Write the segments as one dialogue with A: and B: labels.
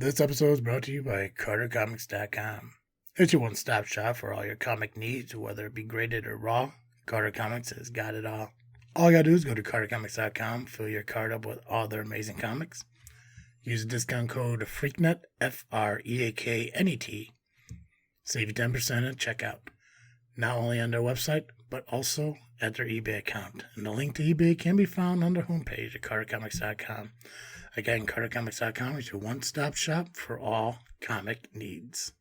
A: This episode is brought to you by CarterComics.com. It's your one-stop shop for all your comic needs, whether it be graded or raw. Carter Comics has got it all. All you gotta do is go to CarterComics.com, fill your card up with all their amazing comics. Use the discount code FREAKNET, FREAKNET. Save you 10% at checkout. Not only on their website, but also at their eBay account. And the link to eBay can be found on their homepage at CarterComics.com. Again, CarterComics.com is your one-stop shop for all comic needs.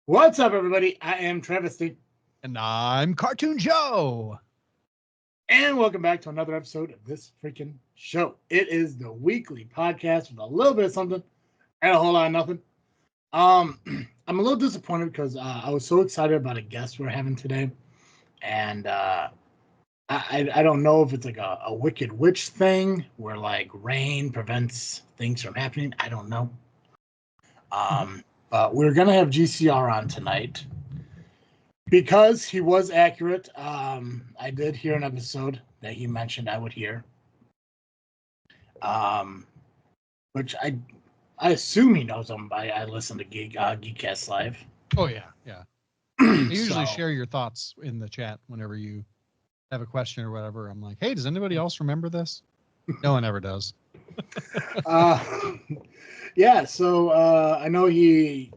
A: What's up, everybody? I am Travesty.
B: And I'm Cartoon Joe.
A: And welcome back to another episode of this freaking show. It is the weekly podcast with a little bit of something and a whole lot of nothing. I'm a little disappointed because I was so excited about a guest we're having today. And I don't know if it's like a wicked witch thing where like rain prevents things from happening. I don't know. But we're going to have GCR on tonight. Because he was accurate, I did hear an episode that he mentioned I would hear, which I assume he knows him by I listen to Geekcast Live.
B: Oh yeah. I usually share your thoughts in the chat whenever you have a question or whatever. I'm like, hey, does anybody else remember this? No one ever does.
A: Yeah, so I know I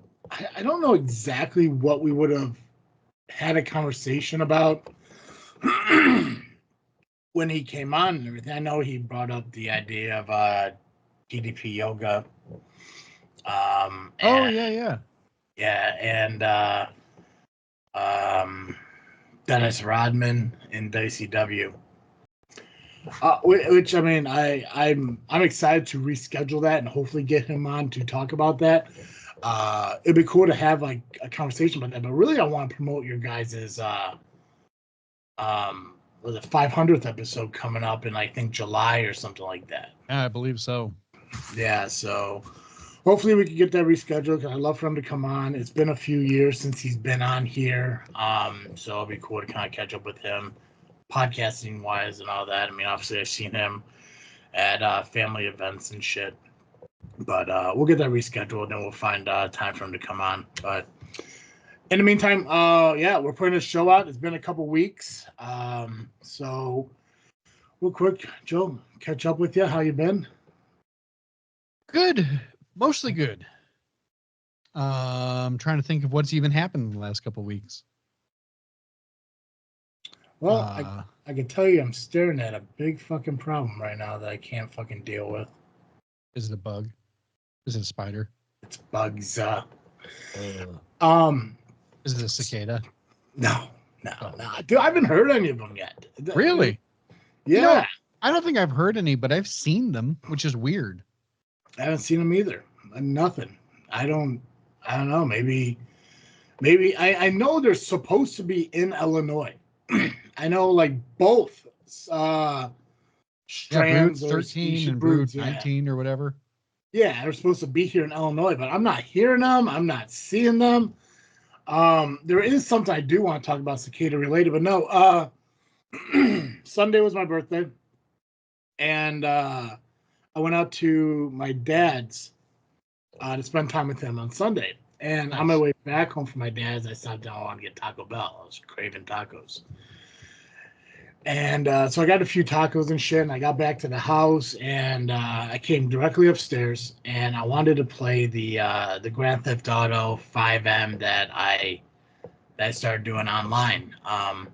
A: don't know exactly what we would have had a conversation about when he came on and everything. I know he brought up the idea of DDP yoga.
B: Yeah,
A: and Dennis Rodman in WCW. Which I mean, I'm excited to reschedule that and hopefully get him on to talk about that. It'd be cool to have like a conversation about that, but really I want to promote your guys' was it 500th episode coming up in I think July or something like that.
B: Yeah, I believe so.
A: Yeah, so hopefully we can get that rescheduled because I'd love for him to come on. It's been a few years since he's been on here, so it'll be cool to kind of catch up with him, podcasting wise and all that. I mean, obviously I've seen him at family events and shit. But we'll get that rescheduled and we'll find time for him to come on. But in the meantime, we're putting a show out. It's been a couple weeks. So real quick, Joe, catch up with you. How you been?
B: Good. Mostly good. I'm trying to think of what's even happened in the last couple of weeks.
A: Well, I can tell you I'm staring at a big fucking problem right now that I can't fucking deal with.
B: Is it a bug? Is it a spider?
A: It's bugs.
B: Is it a cicada?
A: No. Dude, I haven't heard any of them yet.
B: Really?
A: Yeah.
B: You know, I don't think I've heard any, but I've seen them, which is weird.
A: I haven't seen them either. Nothing. I don't know. Maybe I know they're supposed to be in Illinois. I know like both strands
B: Brood 13 and
A: broods,
B: Brood 19 or whatever.
A: Yeah, they're supposed to be here in Illinois, but I'm not hearing them. I'm not seeing them. There is something I do want to talk about cicada related, but no. Sunday was my birthday, and I went out to my dad's to spend time with him on Sunday. And
B: Nice.
A: On my way back home from my dad's, I stopped down. I wanted to get Taco Bell. I was craving tacos. And so I got a few tacos and shit, and I got back to the house, and I came directly upstairs, and I wanted to play the Grand Theft Auto 5M that I started doing online. The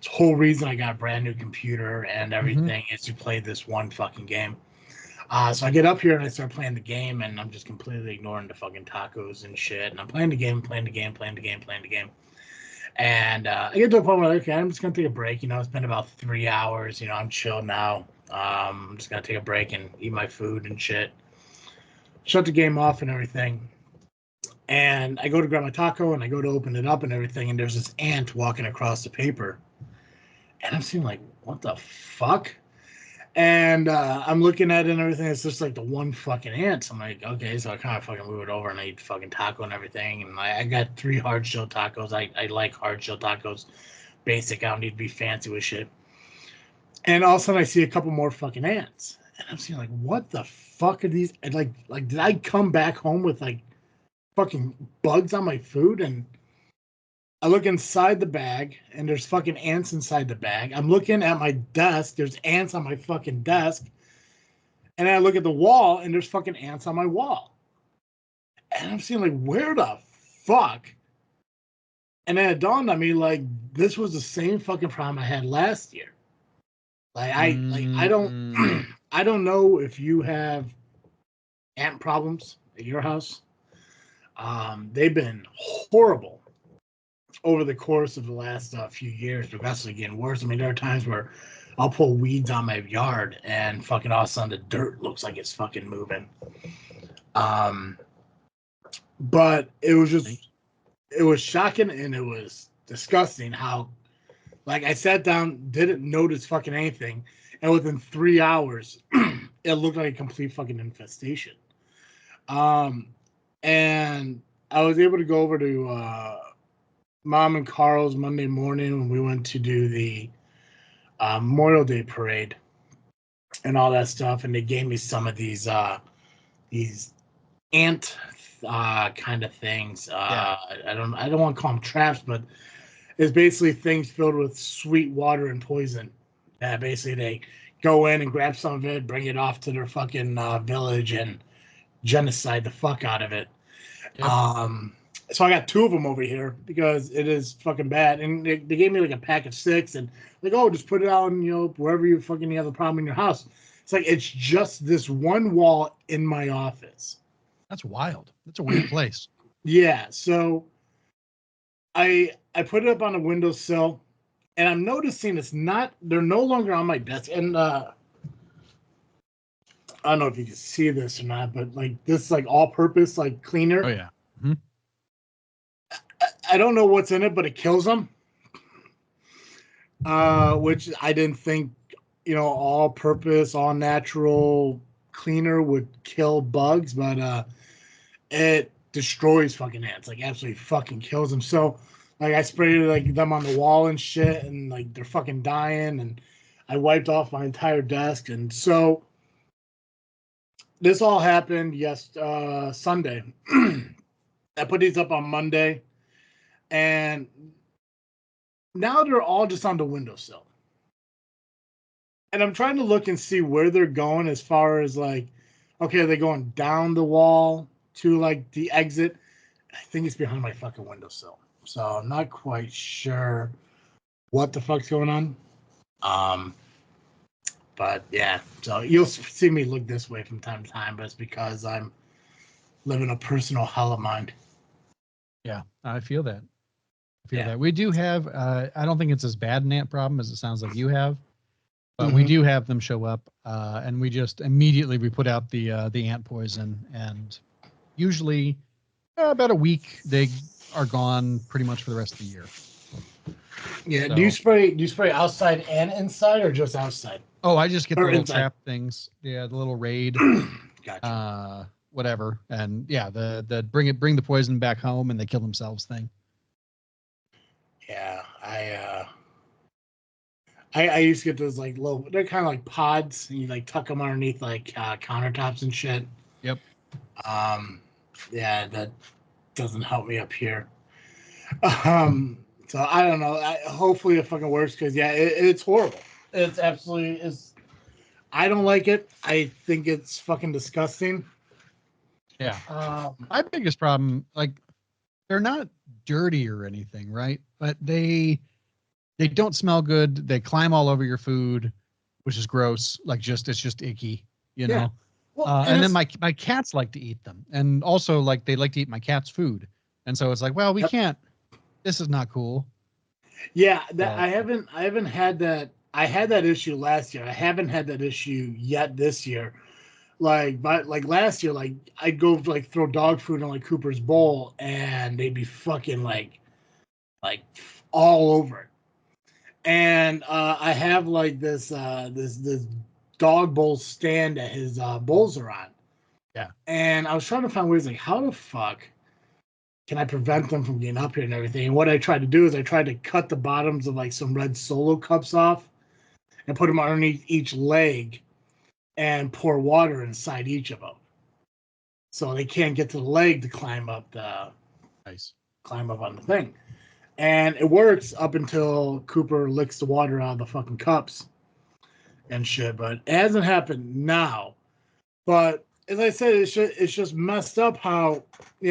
A: whole reason I got a brand new computer and everything is to play this one fucking game. So I get up here and I start playing the game, and I'm just completely ignoring the fucking tacos and shit, and I'm playing the game. And I get to a point where, okay, I'm just going to take a break. You know, it's been about 3 hours. You know, I'm chill now. I'm just going to take a break and eat my food and shit. Shut the game off and everything. And I go to grab my taco and I go to open it up and everything. And there's this ant walking across the paper. And I'm seeing like, what the fuck? And I'm looking at it and everything. It's just like the one fucking ant. So I'm like, okay, so I kind of fucking move it over and I eat fucking taco and everything. And I got 3 hard shell tacos. I like hard shell tacos. Basic. I don't need to be fancy with shit. And all of a sudden I see a couple more fucking ants. And I'm seeing like, what the fuck are these? And like, did I come back home with like fucking bugs on my food? And I look inside the bag, and there's fucking ants inside the bag. I'm looking at my desk. There's ants on my fucking desk. And I look at the wall, and there's fucking ants on my wall. And I'm seeing, like, where the fuck? And then it dawned on me, like, this was the same fucking problem I had last year. Like, I don't, I don't know if you have ant problems at your house. They've been horrible over the course of the last few years, progressively getting worse. I mean, there are times where I'll pull weeds on my yard and fucking all of a sudden the dirt looks like it's fucking moving. But it was just, it was shocking and it was disgusting how, like, I sat down, didn't notice fucking anything, and within 3 hours, it looked like a complete fucking infestation. And I was able to go over to Mom and Carl's Monday morning when we went to do the Memorial Day parade and all that stuff, and they gave me some of these ant kind of things. I don't want to call them traps, but it's basically things filled with sweet water and poison. Basically they go in and grab some of it, bring it off to their fucking village and genocide the fuck out of it. Yep. So I got 2 of them over here because it is fucking bad. And they gave me like a pack of 6 and like, oh, just put it out and, you know, wherever you fucking have a problem in your house. It's like, it's just this one wall in my office.
B: That's wild. That's a weird place.
A: Yeah. So I put it up on a windowsill and I'm noticing they're no longer on my desk. And I don't know if you can see this or not, but like this like all purpose like cleaner.
B: Oh yeah. Mm-hmm.
A: I don't know what's in it, but it kills them. Which I didn't think, you know, all purpose, all natural cleaner would kill bugs, but it destroys fucking ants, like absolutely fucking kills them. So like I sprayed like them on the wall and shit, and like they're fucking dying, and I wiped off my entire desk. And so this all happened Sunday. I put these up on Monday, and now they're all just on the windowsill. And I'm trying to look and see where they're going as far as like, okay, are they going down the wall to like the exit? I think it's behind my fucking windowsill. So I'm not quite sure what the fuck's going on. But yeah, so you'll see me look this way from time to time, but it's because I'm living a personal hell of mine.
B: Yeah, I feel that. That. We do have, I don't think it's as bad an ant problem as it sounds like you have, but we do have them show up, and we just immediately we put out the ant poison, and usually about a week they are gone pretty much for the rest of the year.
A: Yeah. So, do you spray outside and inside, or just outside?
B: Oh, I just get the little trap things. Yeah, the little raid.
A: Gotcha.
B: Whatever, and yeah, the bring the poison back home and they kill themselves thing.
A: Yeah, I used to get those like little, they're kind of like pods, and you like tuck them underneath like countertops and shit.
B: Yep.
A: Yeah, that doesn't help me up here. So I don't know. Hopefully it fucking works, because yeah, it's horrible. It's absolutely is. I don't like it. I think it's fucking disgusting.
B: Yeah. My biggest problem, like, they're not dirty or anything, right? But they don't smell good. They climb all over your food, which is gross. Like, it's just icky, you know. Well, and then my cats like to eat them, and also like they like to eat my cat's food, and so it's like, well, we can't. This is not cool.
A: Yeah, I haven't had that. I had that issue last year. I haven't had that issue yet this year. But last year, like I'd go like throw dog food in like Cooper's bowl, and they'd be fucking like all over it. And I have like this dog bowl stand that his bowls are on.
B: Yeah.
A: And I was trying to find ways like, how the fuck can I prevent them from getting up here and everything? And what I tried to do is I tried to cut the bottoms of like some red Solo cups off and put them underneath each leg and pour water inside each of them. So they can't get to the leg to climb up on the thing. And it works up until Cooper licks the water out of the fucking cups and shit. But it hasn't happened now. But as I said, it's just messed up how,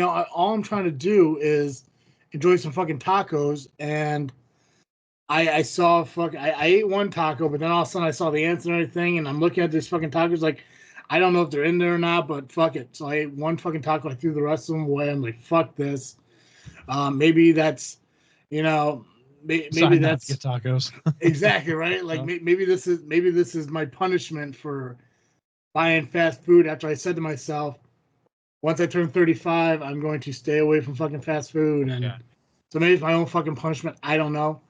A: all I'm trying to do is enjoy some fucking tacos. And I ate one taco, but then all of a sudden I saw the ants and everything. And I'm looking at these fucking tacos like, I don't know if they're in there or not, but fuck it. So I ate one fucking taco. I threw the rest of them away. I'm like, fuck this. Maybe that's, maybe that's
B: get tacos.
A: exactly right. Like maybe this is my punishment for buying fast food. After I said to myself, once I turn 35, I'm going to stay away from fucking fast food. And so maybe it's my own fucking punishment. I don't know.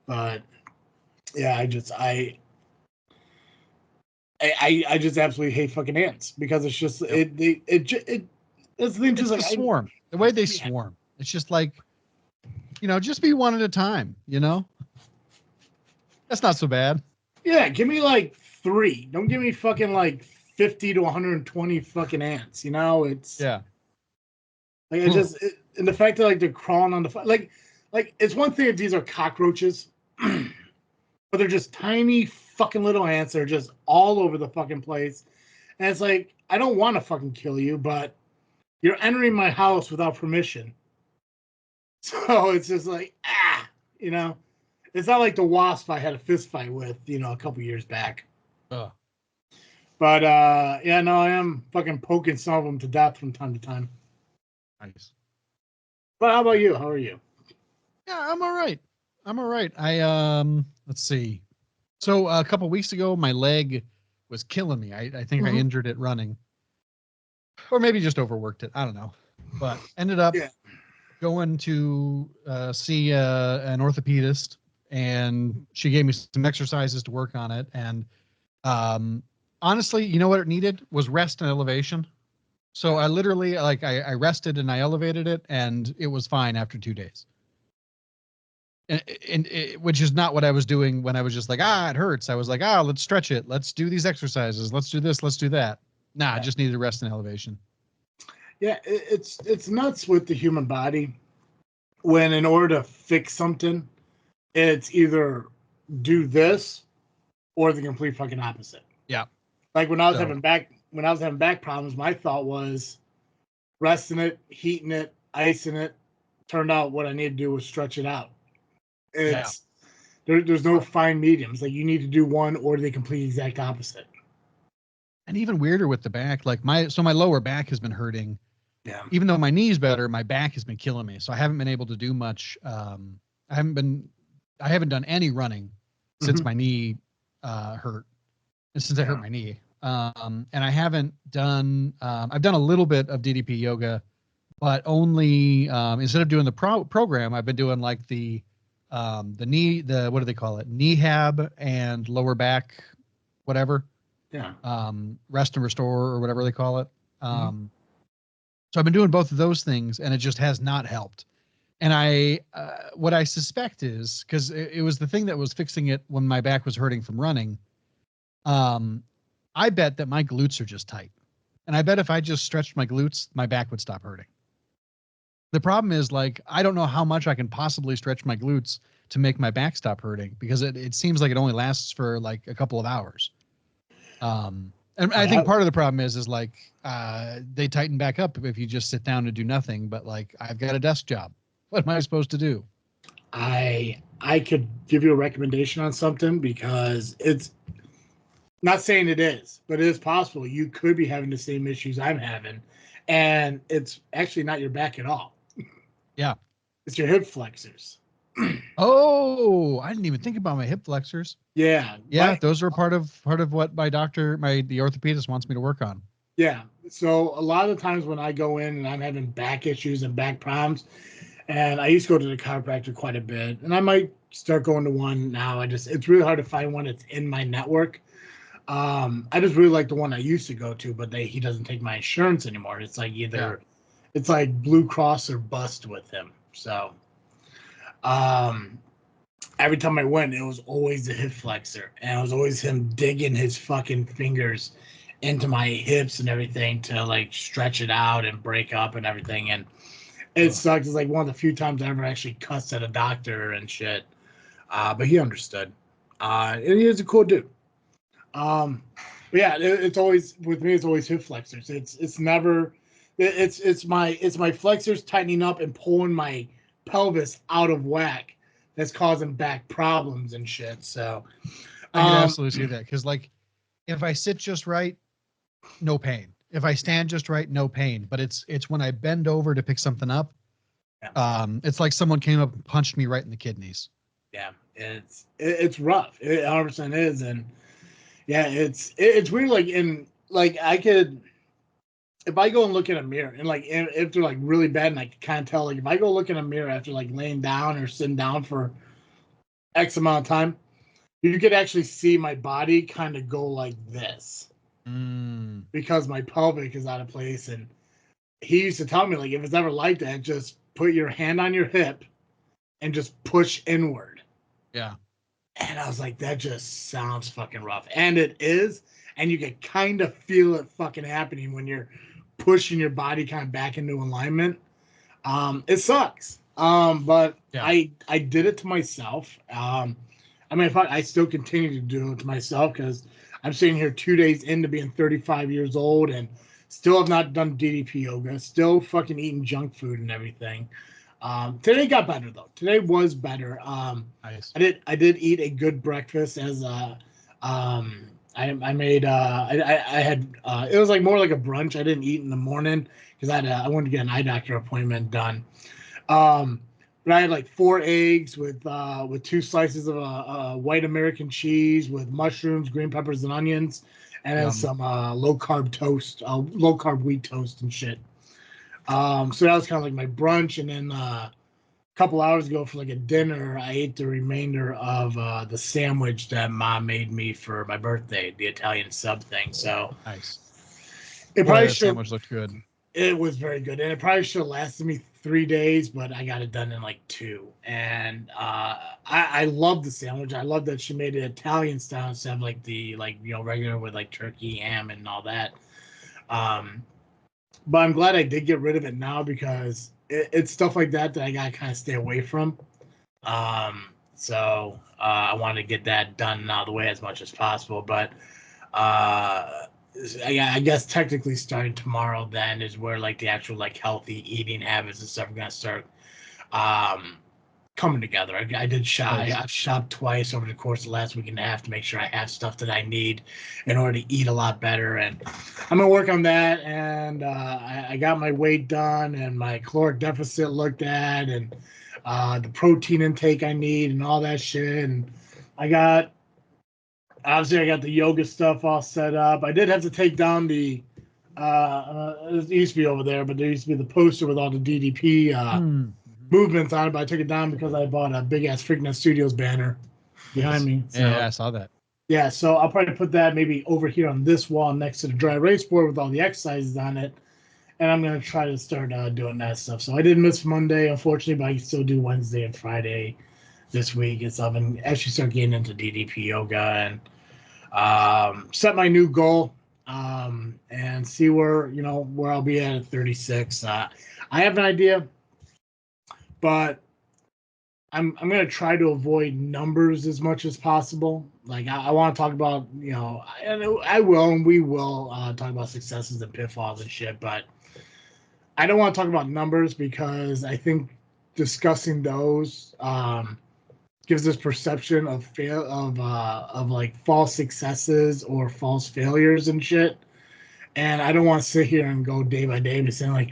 A: But yeah, I just absolutely hate fucking ants because it's just it's the thing. Just
B: like swarm. The way they swarm. It's just like, just be one at a time. That's not so bad.
A: Yeah, give me like 3. Don't give me fucking like 50 to 120 fucking ants. It's
B: like
A: and the fact that like they're crawling on the like it's one thing if these are cockroaches, but they're just tiny fucking little ants. They're just all over the fucking place, and it's like I don't want to fucking kill you, but you're entering my house without permission. So it's just like it's not like the wasp I had a fist fight with, a couple years back. But I am fucking poking some of them to death from time to time.
B: Nice.
A: But how about you? How are you?
B: Yeah, I'm all right. I let's see. So a couple weeks ago, my leg was killing me. I think I injured it running, or maybe just overworked it. I don't know, but ended up going to see an orthopedist, and she gave me some exercises to work on it. And honestly, you know what it needed was rest and elevation. So I literally I rested and I elevated it, and it was fine after 2 days. And which is not what I was doing when I was just like, it hurts. I was like, let's stretch it. Let's do these exercises. Let's do this. Let's do that. I just needed rest and elevation.
A: Yeah, it's nuts with the human body when in order to fix something, it's either do this or the complete fucking opposite.
B: Yeah.
A: Like when I was having back problems, my thought was resting it, heating it, icing it. Turned out what I needed to do was stretch it out. There's no fine mediums. Like you need to do one or the complete exact opposite.
B: And even weirder with the back, like my lower back has been hurting.
A: Yeah.
B: Even though my knee's better, my back has been killing me. So I haven't been able to do much. I haven't done any running since my knee hurt, and since I hurt my knee. And I haven't done. I've done a little bit of DDP yoga, but only instead of doing the program, I've been doing like the knee, what do they call it? Knee-hab and lower back, whatever.
A: Yeah.
B: Rest and restore or whatever they call it. So I've been doing both of those things, and it just has not helped. And what I suspect is because it was the thing that was fixing it when my back was hurting from running. I bet that my glutes are just tight, and I bet if I just stretched my glutes, my back would stop hurting. The problem is like I don't know how much I can possibly stretch my glutes to make my back stop hurting because it seems like it only lasts for like a couple of hours. And I think part of the problem is like they tighten back up if you just sit down and do nothing. But like I've got a desk job. What am I supposed to do?
A: I could give you a recommendation on something because it's not saying it is, but it is possible you could be having the same issues I'm having, and it's actually not your back at all.
B: Yeah,
A: it's your hip flexors.
B: Oh, I didn't even think about my hip flexors.
A: Yeah.
B: Those are part of what the orthopedist wants me to work on.
A: Yeah. So a lot of the times when I go in and I'm having back issues and back problems, and I used to go to the chiropractor quite a bit, and I might start going to one now. It's really hard to find one that's in my network. I just really like the one I used to go to, but he doesn't take my insurance anymore. It's like it's like Blue Cross or bust with him. So, every time I went, it was always the hip flexor, and it was always him digging his fucking fingers into my hips and everything to like stretch it out and break up and everything. And it sucked. It's like one of the few times I ever actually cussed at a doctor and shit. But he understood. And he was a cool dude. But yeah, it's always with me. It's always hip flexors. It's never. It's my flexors tightening up and pulling my pelvis out of whack. That's causing back problems and shit. So
B: I can absolutely see that, because like if I sit just right, no pain. If I stand just right, no pain. But it's when I bend over to pick something up, it's like someone came up and punched me right in the kidneys.
A: Yeah, it's rough. It 100% is, and yeah, it's weird. Like I could, if I go and look in a mirror, and like if they're like really bad, and I can kind of tell, like if I go look in a mirror after like laying down or sitting down for X amount of time, you could actually see my body kind of go like this because my pelvic is out of place. And he used to tell me, like, if it's ever like that, just put your hand on your hip and just push inward.
B: Yeah.
A: And I was like, that just sounds fucking rough. And it is. And you can kind of feel it fucking happening when you're pushing your body kind of back into alignment. It sucks. But
B: yeah.
A: I did it to myself. I mean, I still continue to do it to myself because I'm sitting here 2 days into being 35 years old and still have not done DDP yoga. Still fucking eating junk food and everything. Today got better though. Today was better.
B: Nice.
A: I did eat a good breakfast as I made I had it was like more like a brunch. I didn't eat in the morning because I wanted to get an eye doctor appointment done. But I had like 4 eggs with 2 slices of white American cheese with mushrooms, green peppers, and onions, and then some low carb toast, low carb wheat toast and shit. So that was kind of like my brunch, and then a couple hours ago for like a dinner, I ate the remainder of the sandwich that Mom made me for my birthday, the Italian sub thing. So
B: nice.
A: It probably should.
B: Sandwich looked good.
A: It was very good, and it probably should have lasted me 3 days, but I got it done in like 2. And I love the sandwich. I love that she made it Italian style instead of like the regular with like turkey, ham, and all that. But I'm glad I did get rid of it now because it's stuff like that I gotta kind of stay away from. So I want to get that done out of the way as much as possible. But I guess technically starting tomorrow then is where like the actual like healthy eating habits and stuff are gonna start coming together. I did shop.
B: Nice.
A: I've shopped twice over the course of the last week and a half to make sure I have stuff that I need in order to eat a lot better. And I'm gonna work on that. And I got my weight done and my caloric deficit looked at and the protein intake I need and all that shit. And I got the yoga stuff all set up. I did have to take down the it used to be over there, but there used to be the poster with all the DDP movements on it, but I took it down because I bought a big ass Freakin Studios banner behind me. So,
B: yeah, I saw that.
A: Yeah, so I'll probably put that maybe over here on this wall next to the dry erase board with all the exercises on it, and I'm gonna try to start doing that stuff. So I did miss Monday, unfortunately, but I can still do Wednesday and Friday this week. And so I've been actually start getting into DDP yoga and set my new goal and see where I'll be at 36. I have an idea, but I'm going to try to avoid numbers as much as possible. Like I want to talk about, and I will, and we will talk about successes and pitfalls and shit, but I don't want to talk about numbers because I think discussing those gives this perception of like false successes or false failures and shit. And I don't want to sit here and go day by day and saying like,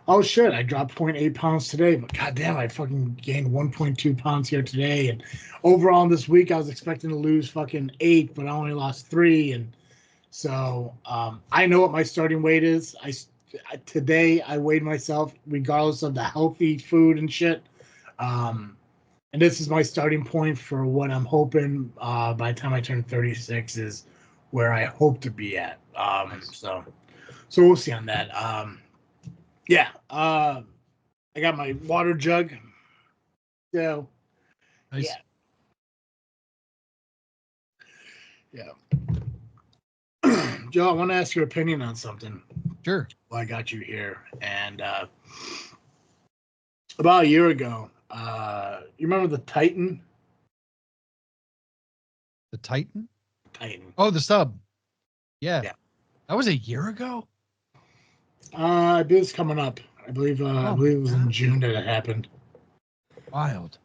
A: oh shit, I dropped 0.8 pounds today, but goddamn, I fucking gained 1.2 pounds here today. And overall this week, I was expecting to lose fucking 8, but I only lost 3. And so I know what my starting weight is. Today I weighed myself regardless of the healthy food and shit. And this is my starting point for what I'm hoping by the time I turn 36 is where I hope to be at.
B: Nice.
A: So we'll see on that. Yeah. I got my water jug. So
B: Nice.
A: yeah. Joe, I want to ask your opinion on something.
B: Sure.
A: Well, I got you here. And about a year ago, you remember the Titan?
B: The Titan?
A: Titan.
B: Oh, the sub. Yeah.
A: Yeah.
B: That was a year ago?
A: I believe it's coming up. I believe
B: Oh,
A: it was in June that it happened.
B: Wild.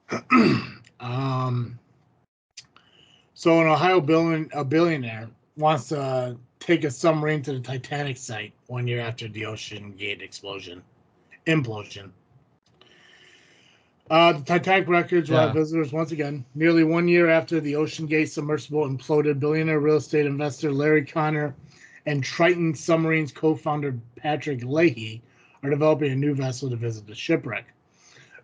A: So an Ohio billionaire wants to take a submarine to the Titanic site 1 year after the Ocean Gate implosion. The Titanic records will have visitors once again. Nearly 1 year after the Ocean Gate submersible imploded, billionaire real estate investor Larry Connor and Triton Submarines co-founder Patrick Leahy are developing a new vessel to visit the shipwreck.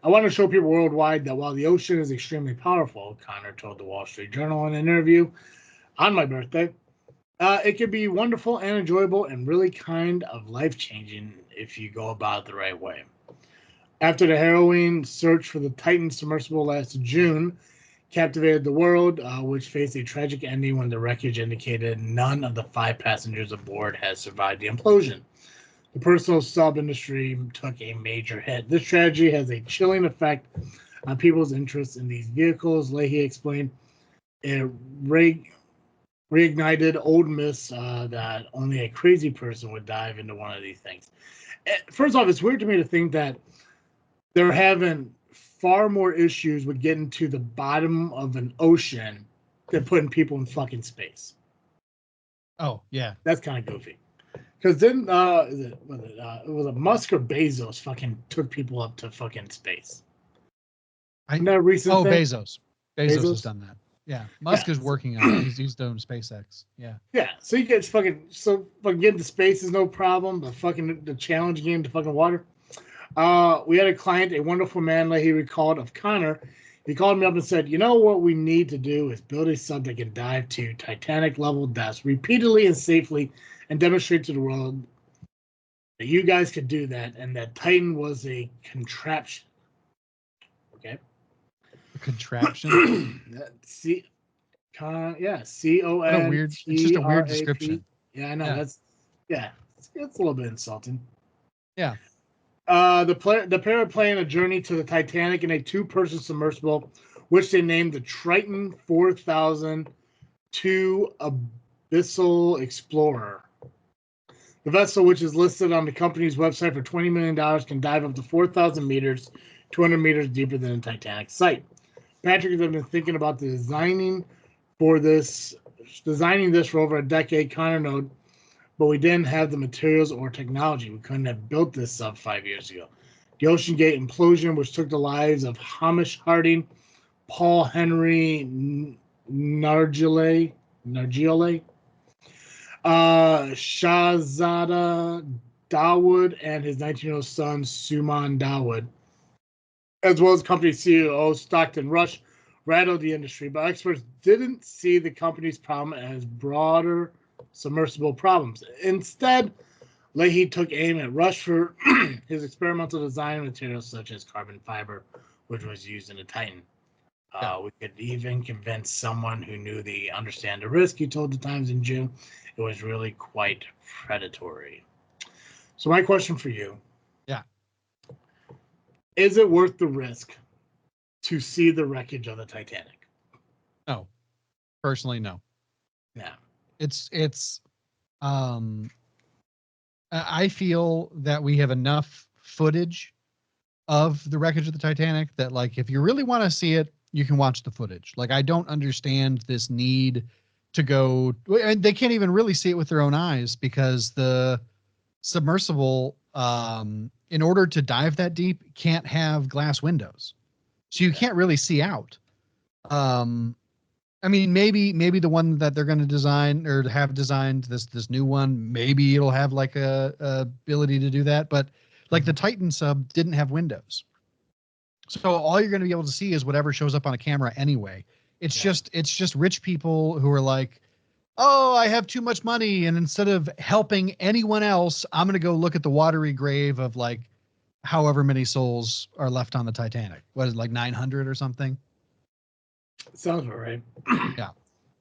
A: I want to show people worldwide that while the ocean is extremely powerful, Connor told the Wall Street Journal in an interview on my birthday, it can be wonderful and enjoyable and really kind of life-changing if you go about it the right way. After the harrowing search for the Titan submersible last June captivated the world, which faced a tragic ending when the wreckage indicated none of the 5 passengers aboard had survived the implosion. The personal sub industry took a major hit. This tragedy has a chilling effect on people's interest in these vehicles, Leahy explained. It reignited old myths that only a crazy person would dive into one of these things. First off, it's weird to me to think that they're having far more issues with getting to the bottom of an ocean than putting people in fucking space.
B: Oh, yeah.
A: That's kind of goofy. Because then, it was a Musk or Bezos fucking took people up to fucking space. Isn't that a recent thing?
B: Bezos. Bezos has done that. Yeah. Musk is working on it. He's doing SpaceX. Yeah.
A: Yeah. So you get fucking getting to space is no problem, but fucking the challenge getting to fucking water. We had a client, a wonderful man, like he recalled of Connor. He called me up and said, "You know what we need to do is build a sub that can dive to Titanic level depths repeatedly and safely, and demonstrate to the world that you guys could do that, and that Titan was a contraption." Okay.
B: A contraption.
A: CONTRAP.
B: It's just a weird description.
A: Yeah, I know. Yeah. It's a little bit insulting.
B: Yeah.
A: The pair are planning a journey to the Titanic in a 2-person submersible, which they named the Triton 4002 Abyssal Explorer. The vessel, which is listed on the company's website for $20 million, can dive up to 4,000 meters, 200 meters deeper than the Titanic site. Patrick has been thinking about designing this for over a decade, Connor noted, but we didn't have the materials or technology. We couldn't have built this sub 5 years ago. The Ocean Gate implosion, which took the lives of Hamish Harding, Paul Henry Nargiole, Shahzada Dawood, and his 19-year-old son, Suman Dawood, as well as company CEO Stockton Rush, rattled the industry. But experts didn't see the company's problem as broader submersible problems. Instead, Leahy took aim at Rush for his experimental design materials such as carbon fiber, which was used in the Titan. We could even convince someone who knew understand the risk. He told the Times in June it was really quite predatory. So my question for you.
B: Yeah.
A: Is it worth the risk to see the wreckage of the Titanic?
B: No. Personally, no.
A: Yeah.
B: I feel that we have enough footage of the wreckage of the Titanic that, like, if you really want to see it, you can watch the footage. Like, I don't understand this need to go, and they can't even really see it with their own eyes because the submersible, in order to dive that deep, can't have glass windows. So you can't really see out. I mean, maybe the one that they're going to design or have designed, this new one, maybe it'll have like a ability to do that. But like the Titan sub didn't have windows, so all you're going to be able to see is whatever shows up on a camera anyway. It's just rich people who are like, oh, I have too much money, and instead of helping anyone else, I'm going to go look at the watery grave of like however many souls are left on the Titanic. What is it, like 900 or something?
A: Sounds all right.
B: Yeah.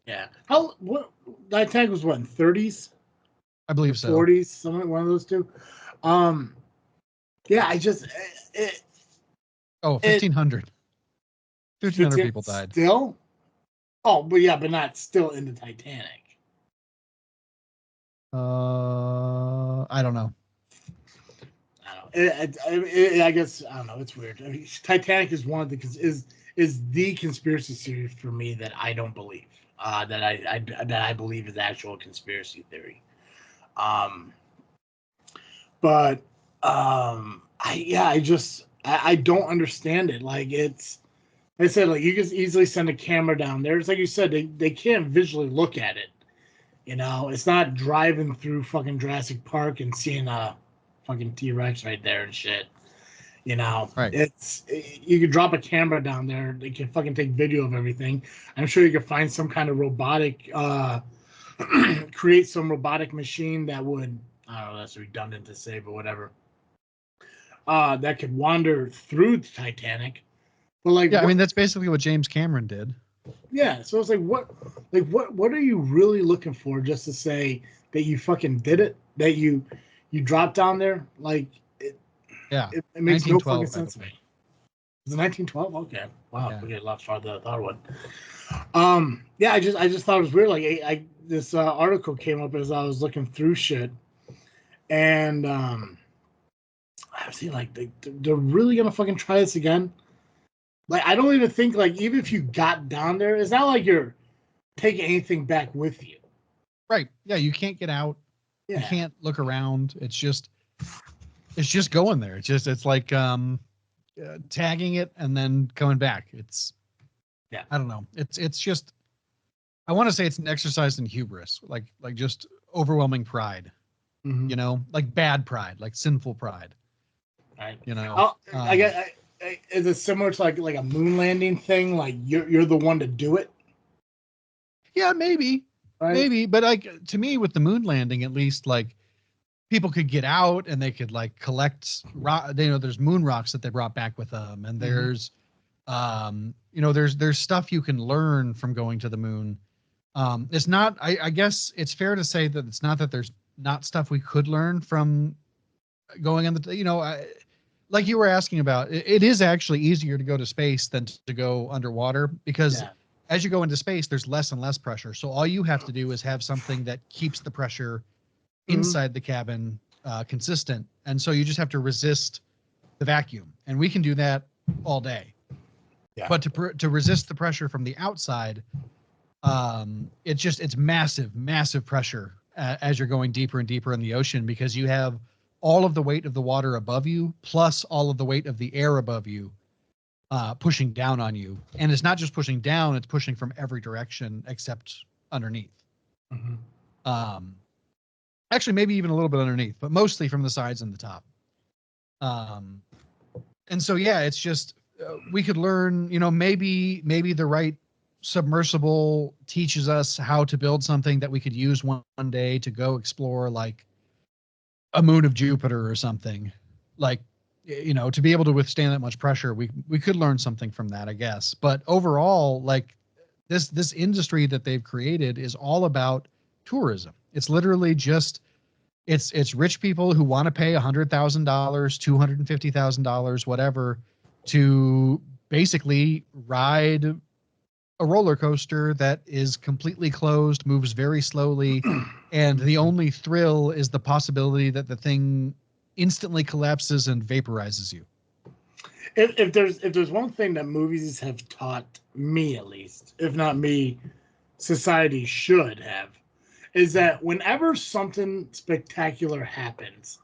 A: Yeah. What Titanic was what, in 30s?
B: I believe so.
A: 40s, something, one of those two. Yeah, I just it,
B: 1,500. 1,500 people died.
A: Still? Oh, but yeah, but not still in the Titanic.
B: I don't know.
A: I guess I don't know. It's weird. I mean, Titanic is one of the is the conspiracy theory for me that I don't believe. That I believe is actual conspiracy theory. But I don't understand it. Like it's I said, like you can easily send a camera down there. It's like you said, they can't visually look at it. You know, it's not driving through fucking Jurassic Park and seeing a fucking T-Rex right there and shit. You know,
B: right?
A: You could drop a camera down there. They can fucking take video of everything. I'm sure you could find some kind of robotic, create some robotic machine that would, I don't know, that's redundant to say, but whatever. That could wander through the Titanic. But like,
B: yeah, I mean that's basically what James Cameron did.
A: Yeah, so it's like, what are you really looking for? Just to say that you fucking did it, that you dropped down there, like,
B: yeah,
A: it makes no fucking
B: 1912,
A: sense to me. Was it 1912? Okay, wow,
B: yeah.
A: we get a lot farther than I thought it would. Yeah, I just thought it was weird. Like, this article came up as I was looking through shit, and I was thinking, like, they're really gonna fucking try this again. Like, I don't even think, like, even if you got down there, it's not like you're taking anything back with you.
B: Right. Yeah, you can't get out.
A: Yeah.
B: You can't look around. It's just going there. It's like tagging it and then coming back.
A: Yeah.
B: I don't know. It's just I want to say it's an exercise in hubris, like just overwhelming pride.
A: Mm-hmm.
B: You know, like bad pride, like sinful pride.
A: Right.
B: You know,
A: is it similar to like a moon landing thing? Like you're the one to do it.
B: Yeah, maybe,
A: Right?
B: maybe, but like to me, with the moon landing, at least like people could get out and they could like collect rock. You know, there's moon rocks that they brought back with them, and there's, you know, there's stuff you can learn from going to the moon. It's not. I guess it's fair to say that it's not that there's not stuff we could learn from going on the. You know, like you were asking about, it is actually easier to go to space than to go underwater because. Yeah. As you go into space, there's less and less pressure. So all you have to do is have something that keeps the pressure inside the cabin consistent. And so you just have to resist the vacuum. And we can do that all day. Yeah. But to resist the pressure from the outside, it's massive pressure as you're going deeper and deeper in the ocean because you have all of the weight of the water above you, plus all of the weight of the air above you. Pushing down on you, and it's not just pushing down; it's pushing from every direction except underneath. Actually, maybe even a little bit underneath, but mostly from the sides and the top. And so, yeah, it's just we could learn. You know, maybe the right submersible teaches us how to build something that we could use one day to go explore, like a moon of Jupiter or something, like. You know, to be able to withstand that much pressure, we could learn something from that, I guess. But overall, like this industry that they've created is all about tourism. It's literally just it's rich people who want to pay $100,000, $250,000, whatever, to basically ride a roller coaster that is completely closed, moves very slowly, and the only thrill is the possibility that the thing instantly collapses and vaporizes you.
A: If there's one thing that movies have taught me, at least, if not me, society should have, is that whenever something spectacular happens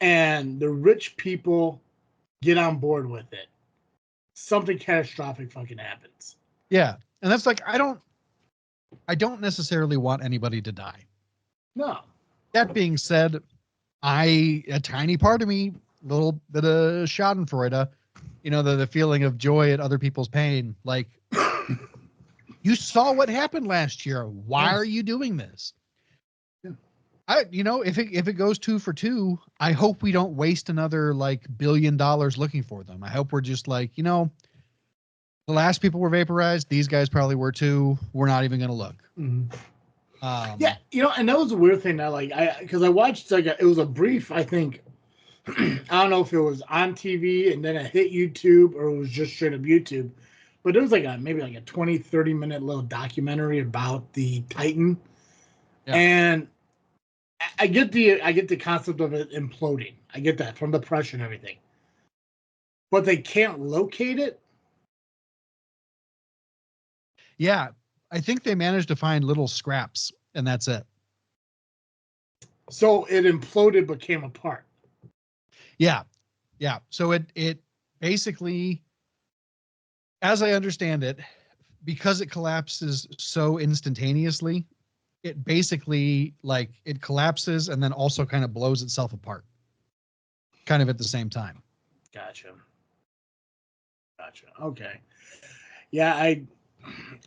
A: and the rich people get on board with it, something catastrophic fucking happens.
B: Yeah. And that's like I don't necessarily want anybody to die.
A: No.
B: That being said, a tiny part of me, a little bit of Schadenfreude, you know, the feeling of joy at other people's pain. Like, You saw what happened last year. Why are you doing this?
A: Yeah.
B: If it goes 2 for 2, I hope we don't waste another like $1 billion looking for them. I hope we're just like, the last people were vaporized. These guys probably were too. We're not even going to look.
A: Mm-hmm. Yeah, and that was a weird thing that because I watched it was a brief, I think. I don't know if it was on TV and then it hit YouTube or it was just straight up YouTube, but it was maybe a 20-30 minute little documentary about the Titan. Yeah. And I get the concept of it imploding. I get that from the pressure and everything, but they can't locate it.
B: Yeah, I think they managed to find little scraps, and that's it.
A: So it imploded but came apart.
B: Yeah. So it basically, as I understand it, because it collapses so instantaneously, it basically it collapses and then also kind of blows itself apart, kind of at the same time.
A: Gotcha. Okay. Yeah, I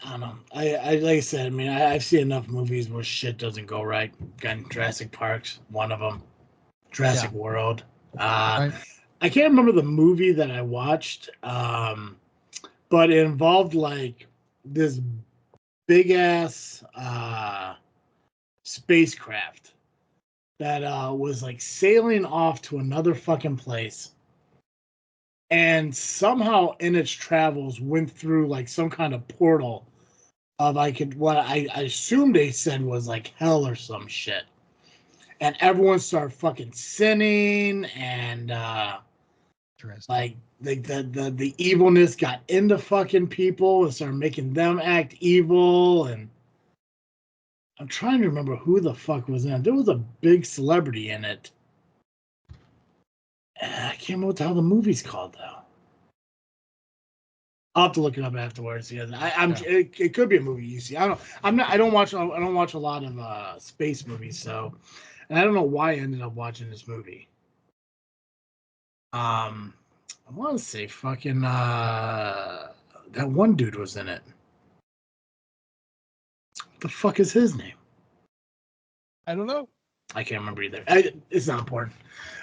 A: don't know. I like I said, I mean, I've seen enough movies where shit doesn't go right. Again, Jurassic Park's one of them. Jurassic World. Right. I can't remember the movie that I watched, but it involved this big ass spacecraft that was sailing off to another fucking place, and somehow in its travels went through some kind of portal of what I assumed they said was hell or some shit. And everyone started fucking sinning, and the evilness got into fucking people and started making them act evil. And I'm trying to remember who the fuck was in it. There was a big celebrity in it. I can't remember what the hell the movie's called though. I'll have to look it up afterwards. Yeah, it could be a movie you see. I don't watch a lot of space movies, so, and I don't know why I ended up watching this movie. I want to say fucking that one dude was in it. What the fuck is his name?
B: I don't know.
A: I can't remember either. It's not important.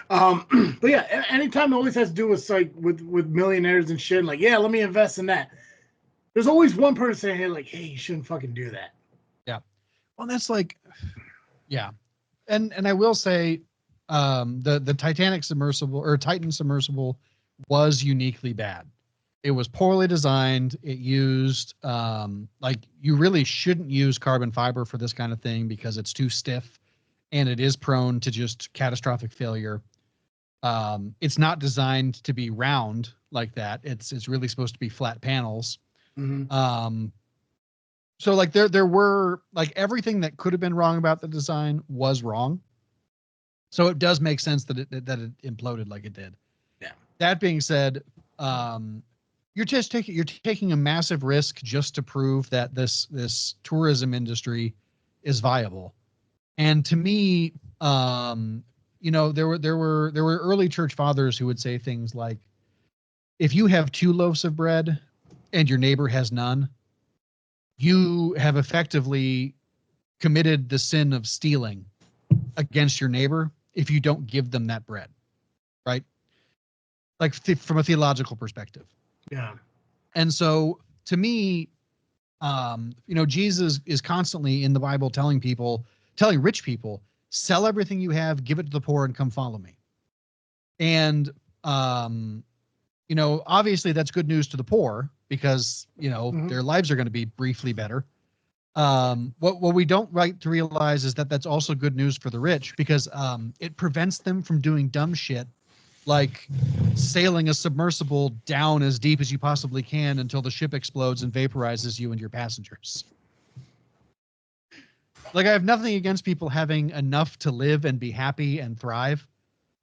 A: But yeah, anytime it always has to do with with millionaires and shit, let me invest in that. There's always one person saying, hey, you shouldn't fucking do that.
B: Yeah. Well, that's yeah. And I will say, the Titanic submersible or Titan submersible was uniquely bad. It was poorly designed. It used you really shouldn't use carbon fiber for this kind of thing because it's too stiff and it is prone to just catastrophic failure. It's not designed to be round like that. It's really supposed to be flat panels. Mm-hmm. So there were everything that could have been wrong about the design was wrong. So it does make sense that it imploded like it did.
A: Yeah.
B: That being said, you're taking a massive risk just to prove that this tourism industry is viable. And to me, there were early church fathers who would say things like, if you have 2 loaves of bread and your neighbor has none, you have effectively committed the sin of stealing against your neighbor if you don't give them that bread, right? From a theological perspective.
A: Yeah.
B: And so to me, Jesus is constantly in the Bible telling rich people, sell everything you have, give it to the poor, and come follow me. And, obviously that's good news to the poor because, mm-hmm. their lives are going to be briefly better. What we don't like to realize is that that's also good news for the rich because it prevents them from doing dumb shit like sailing a submersible down as deep as you possibly can until the ship explodes and vaporizes you and your passengers. I have nothing against people having enough to live and be happy and thrive.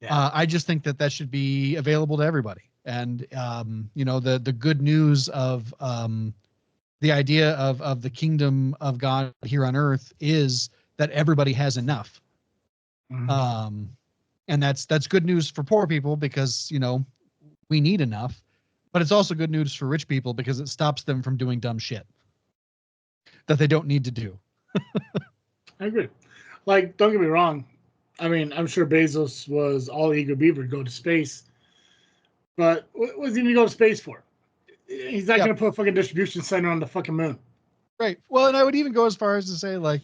B: Yeah. I just think that should be available to everybody. And, the good news of the idea of the kingdom of God here on earth is that everybody has enough. Mm-hmm. And that's good news for poor people because, we need enough, but it's also good news for rich people because it stops them from doing dumb shit. that they don't need to do.
A: I agree. Like, don't get me wrong. I mean, I'm sure Bezos was all eager beaver to go to space, but what was he going to go to space for? He's not going to put a fucking distribution center on the fucking moon.
B: Right. Well, and I would even go as far as to say, like,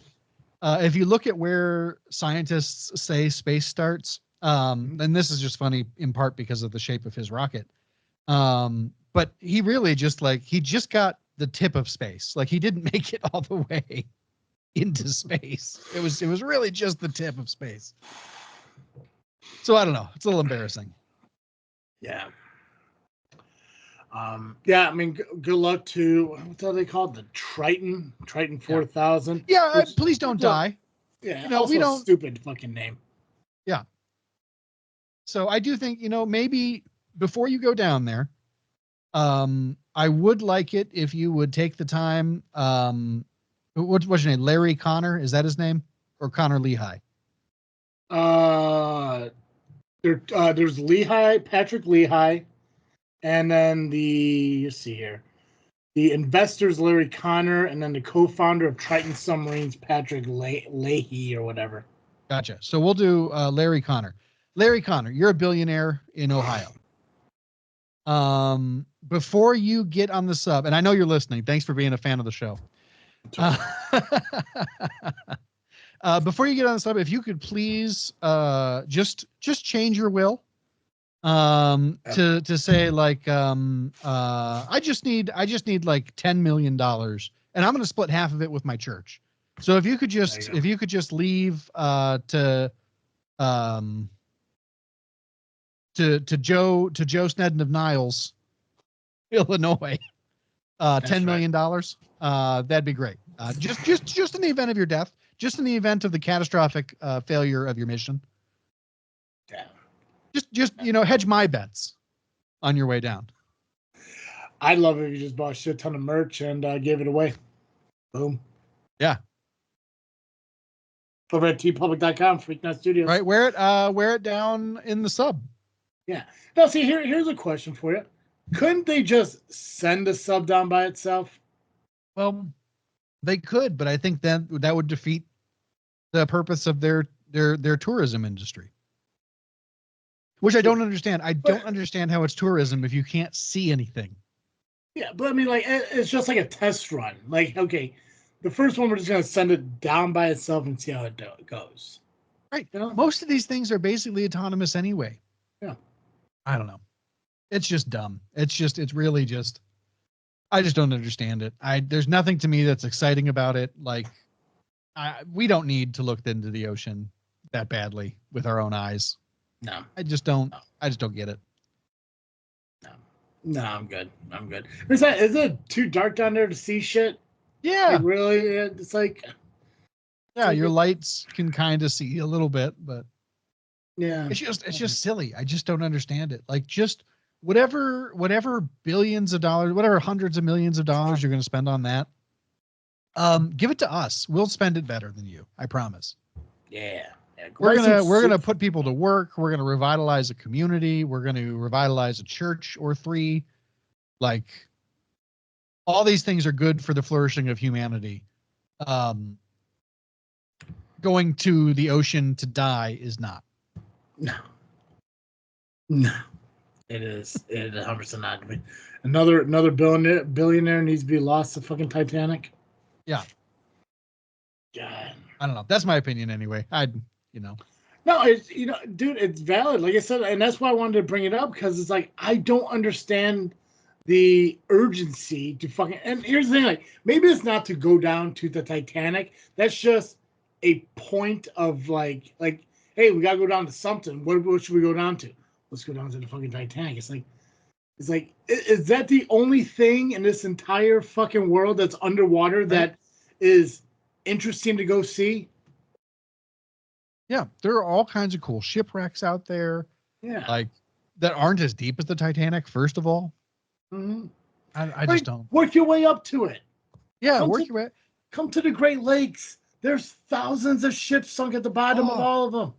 B: if you look at where scientists say space starts, and this is just funny in part because of the shape of his rocket, but he really just he just got the tip of space. Like, he didn't make it all the way into space. It was really just the tip of space. So I don't know. It's a little embarrassing.
A: Yeah. Yeah, I mean, good luck to, what are they called? The Triton 4000.
B: Yeah,
A: which,
B: please don't die.
A: Yeah,
B: you know,
A: also
B: we don't.
A: Stupid fucking name.
B: Yeah. So I do think, maybe before you go down there, I would like it if you would take the time. What's your name? Larry Connor? Is that his name? Or Connor Lehigh?
A: There's Lehigh, Patrick Lehigh, and then let's see here, the investors Larry Connor, and then the co-founder of Triton Submarines, Patrick Leahy or whatever.
B: Gotcha. So we'll do Larry Connor. Larry Connor, you're a billionaire in Ohio. Before you get on the sub, and I know you're listening. Thanks for being a fan of the show. Before you get on the sub, if you could please just change your will to say like I just need like $10 million, and I'm going to split half of it with my church. So if you could just leave to Joe Snedden of Niles, Illinois, $10 million. That'd be great. Just in the event of your death, just in the event of the catastrophic failure of your mission.
A: Yeah.
B: Just hedge my bets on your way down.
A: I'd love it if you just bought a shit ton of merch and gave it away. Boom.
B: Yeah.
A: Over at tpublic.com, Freakin Studios.
B: Right, wear it down in the sub.
A: Yeah. Now, see, here's a question for you. Couldn't they just send a sub down by itself?
B: Well, they could, but I think that would defeat the purpose of their tourism industry. Which I don't understand. I don't understand how it's tourism if you can't see anything.
A: Yeah, but I mean, like, it's just like a test run. Like, okay, the first one, we're just going to send it down by itself and see how it goes.
B: Right. Most of these things are basically autonomous anyway.
A: Yeah.
B: I don't know. It's just dumb. It's really just, I just don't understand it. There's nothing to me that's exciting about it. Like, we don't need to look into the ocean that badly with our own eyes.
A: No.
B: I just don't get it.
A: No, I'm good. Is it too dark down there to see shit?
B: Yeah.
A: Like, really? It's like...
B: Yeah, your lights can kind of see a little bit, but...
A: Yeah.
B: It's just silly. I just don't understand it. Like, just whatever billions of dollars, whatever hundreds of millions of dollars you're going to spend on that, give it to us. We'll spend it better than you. I promise.
A: Yeah.
B: We're gonna put people to work. We're gonna revitalize a community. We're gonna revitalize a church or three. Like, all these things are good for the flourishing of humanity. Going to the ocean to die is not.
A: No. It is 100% not. Another billionaire needs to be lost to fucking Titanic.
B: Yeah.
A: God.
B: I don't know. That's my opinion anyway.
A: No, it's, dude, it's valid. Like I said, and that's why I wanted to bring it up, because it's like, I don't understand the urgency to fucking, and here's the thing, like, maybe it's not to go down to the Titanic. That's just a point of like, hey, we gotta go down to something. What should we go down to? Let's go down to the fucking Titanic. It's like, is that the only thing in this entire fucking world that's underwater that is interesting to go see?
B: Yeah, there are all kinds of cool shipwrecks out there.
A: Yeah,
B: like that aren't as deep as the Titanic. First of all,
A: mm-hmm.
B: I just don't
A: work your way up to it.
B: Yeah,
A: Come to the Great Lakes. There's thousands of ships sunk at the bottom of all of them.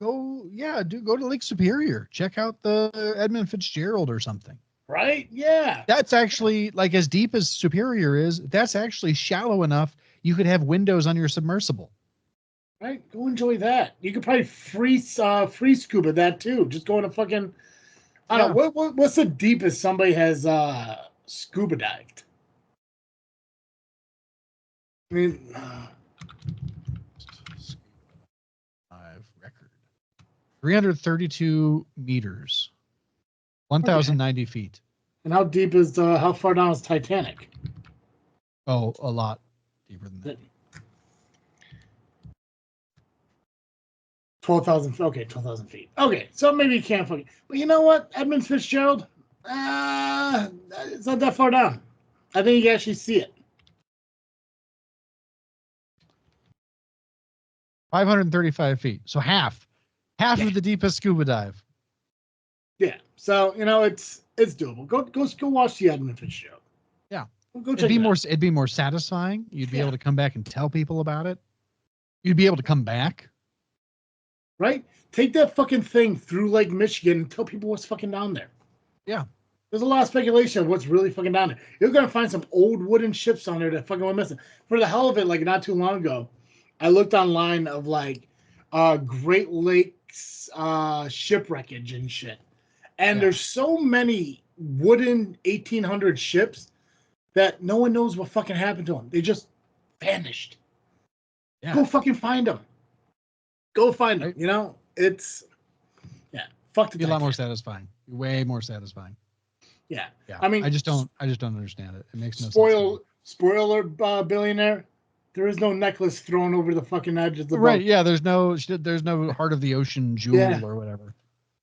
B: Go to Lake Superior. Check out the Edmund Fitzgerald or something.
A: Right? Yeah.
B: That's actually like as deep as Superior is. That's actually shallow enough. You could have windows on your submersible.
A: Right? Go enjoy that. You could probably free scuba that too. Just go in a fucking I don't know what's the deepest somebody has scuba dived. I mean,
B: Dive record 332 meters,
A: okay.
B: 1,090 feet.
A: And how deep is how far down is Titanic?
B: Oh, a lot deeper than that.
A: 12,000. Okay, 12,000 feet. Okay, so maybe you can't fucking. But you know what, Edmund Fitzgerald, it's not that far down. I think you can actually see it.
B: 535 feet. So half of the deepest scuba dive.
A: Yeah. So it's doable. Go watch the Edmund Fitzgerald.
B: Yeah.
A: Go check it out.
B: It'd be more satisfying. You'd be able to come back and tell people about it. You'd be able to come back.
A: Right? Take that fucking thing through Lake Michigan and tell people what's fucking down there.
B: Yeah.
A: There's a lot of speculation of what's really fucking down there. You're gonna find some old wooden ships on there that fucking went missing. For the hell of it, like not too long ago, I looked online of like Great Lakes shipwreckage and shit. And there's so many wooden 1800 ships that no one knows what fucking happened to them. They just vanished. Yeah. Go fucking find them. Go find them. Right. It's fuck the
B: Be a lot more satisfying. Way more satisfying.
A: Yeah.
B: I mean, I just don't understand it. It makes no sense.
A: Spoiler, billionaire. There is no necklace thrown over the fucking edge of the boat.
B: Right. Yeah. There's no heart of the ocean jewel or whatever.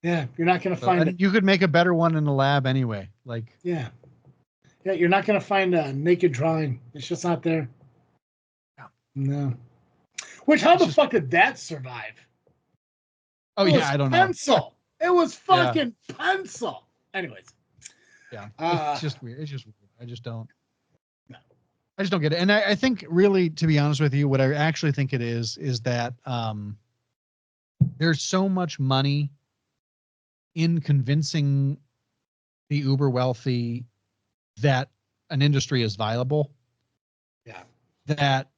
A: Yeah. You're not gonna find it.
B: You could make a better one in the lab anyway. Like.
A: Yeah. Yeah. You're not gonna find a naked drawing. It's just not there. No. Which how the fuck did that survive?
B: Oh yeah, I don't know.
A: Pencil. It was fucking pencil. Anyways.
B: Yeah. It's just weird. It's just weird. I just don't get it. And I think really, to be honest with you, what I actually think it is that there's so much money in convincing the uber wealthy that an industry is viable.
A: Yeah.
B: That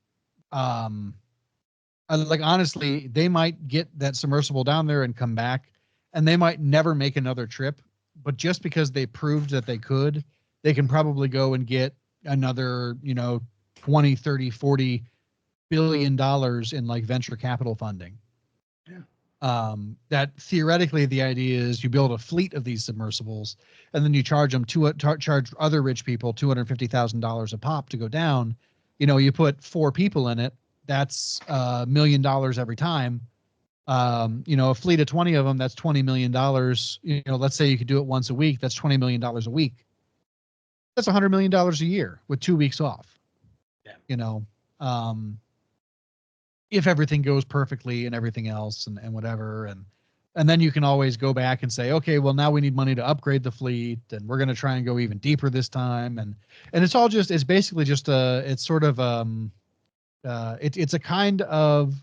B: like honestly, they might get that submersible down there and come back, and they might never make another trip. But just because they proved that they could, they can probably go and get another, 20, 30, 40 billion dollars in like venture capital funding. Yeah. That theoretically the idea is you build a fleet of these submersibles and then you charge them charge other rich people $250,000 a pop to go down. You put 4 people in it. That's $1 million every time. A fleet of 20 of them, that's $20 million. Let's say you could do it once a week. That's $20 million a week. That's $100 million a year with 2 weeks off. Yeah. If everything goes perfectly and everything else and whatever. And then you can always go back and say, okay, well now we need money to upgrade the fleet and we're going to try and go even deeper this time. And it's basically just it's a kind of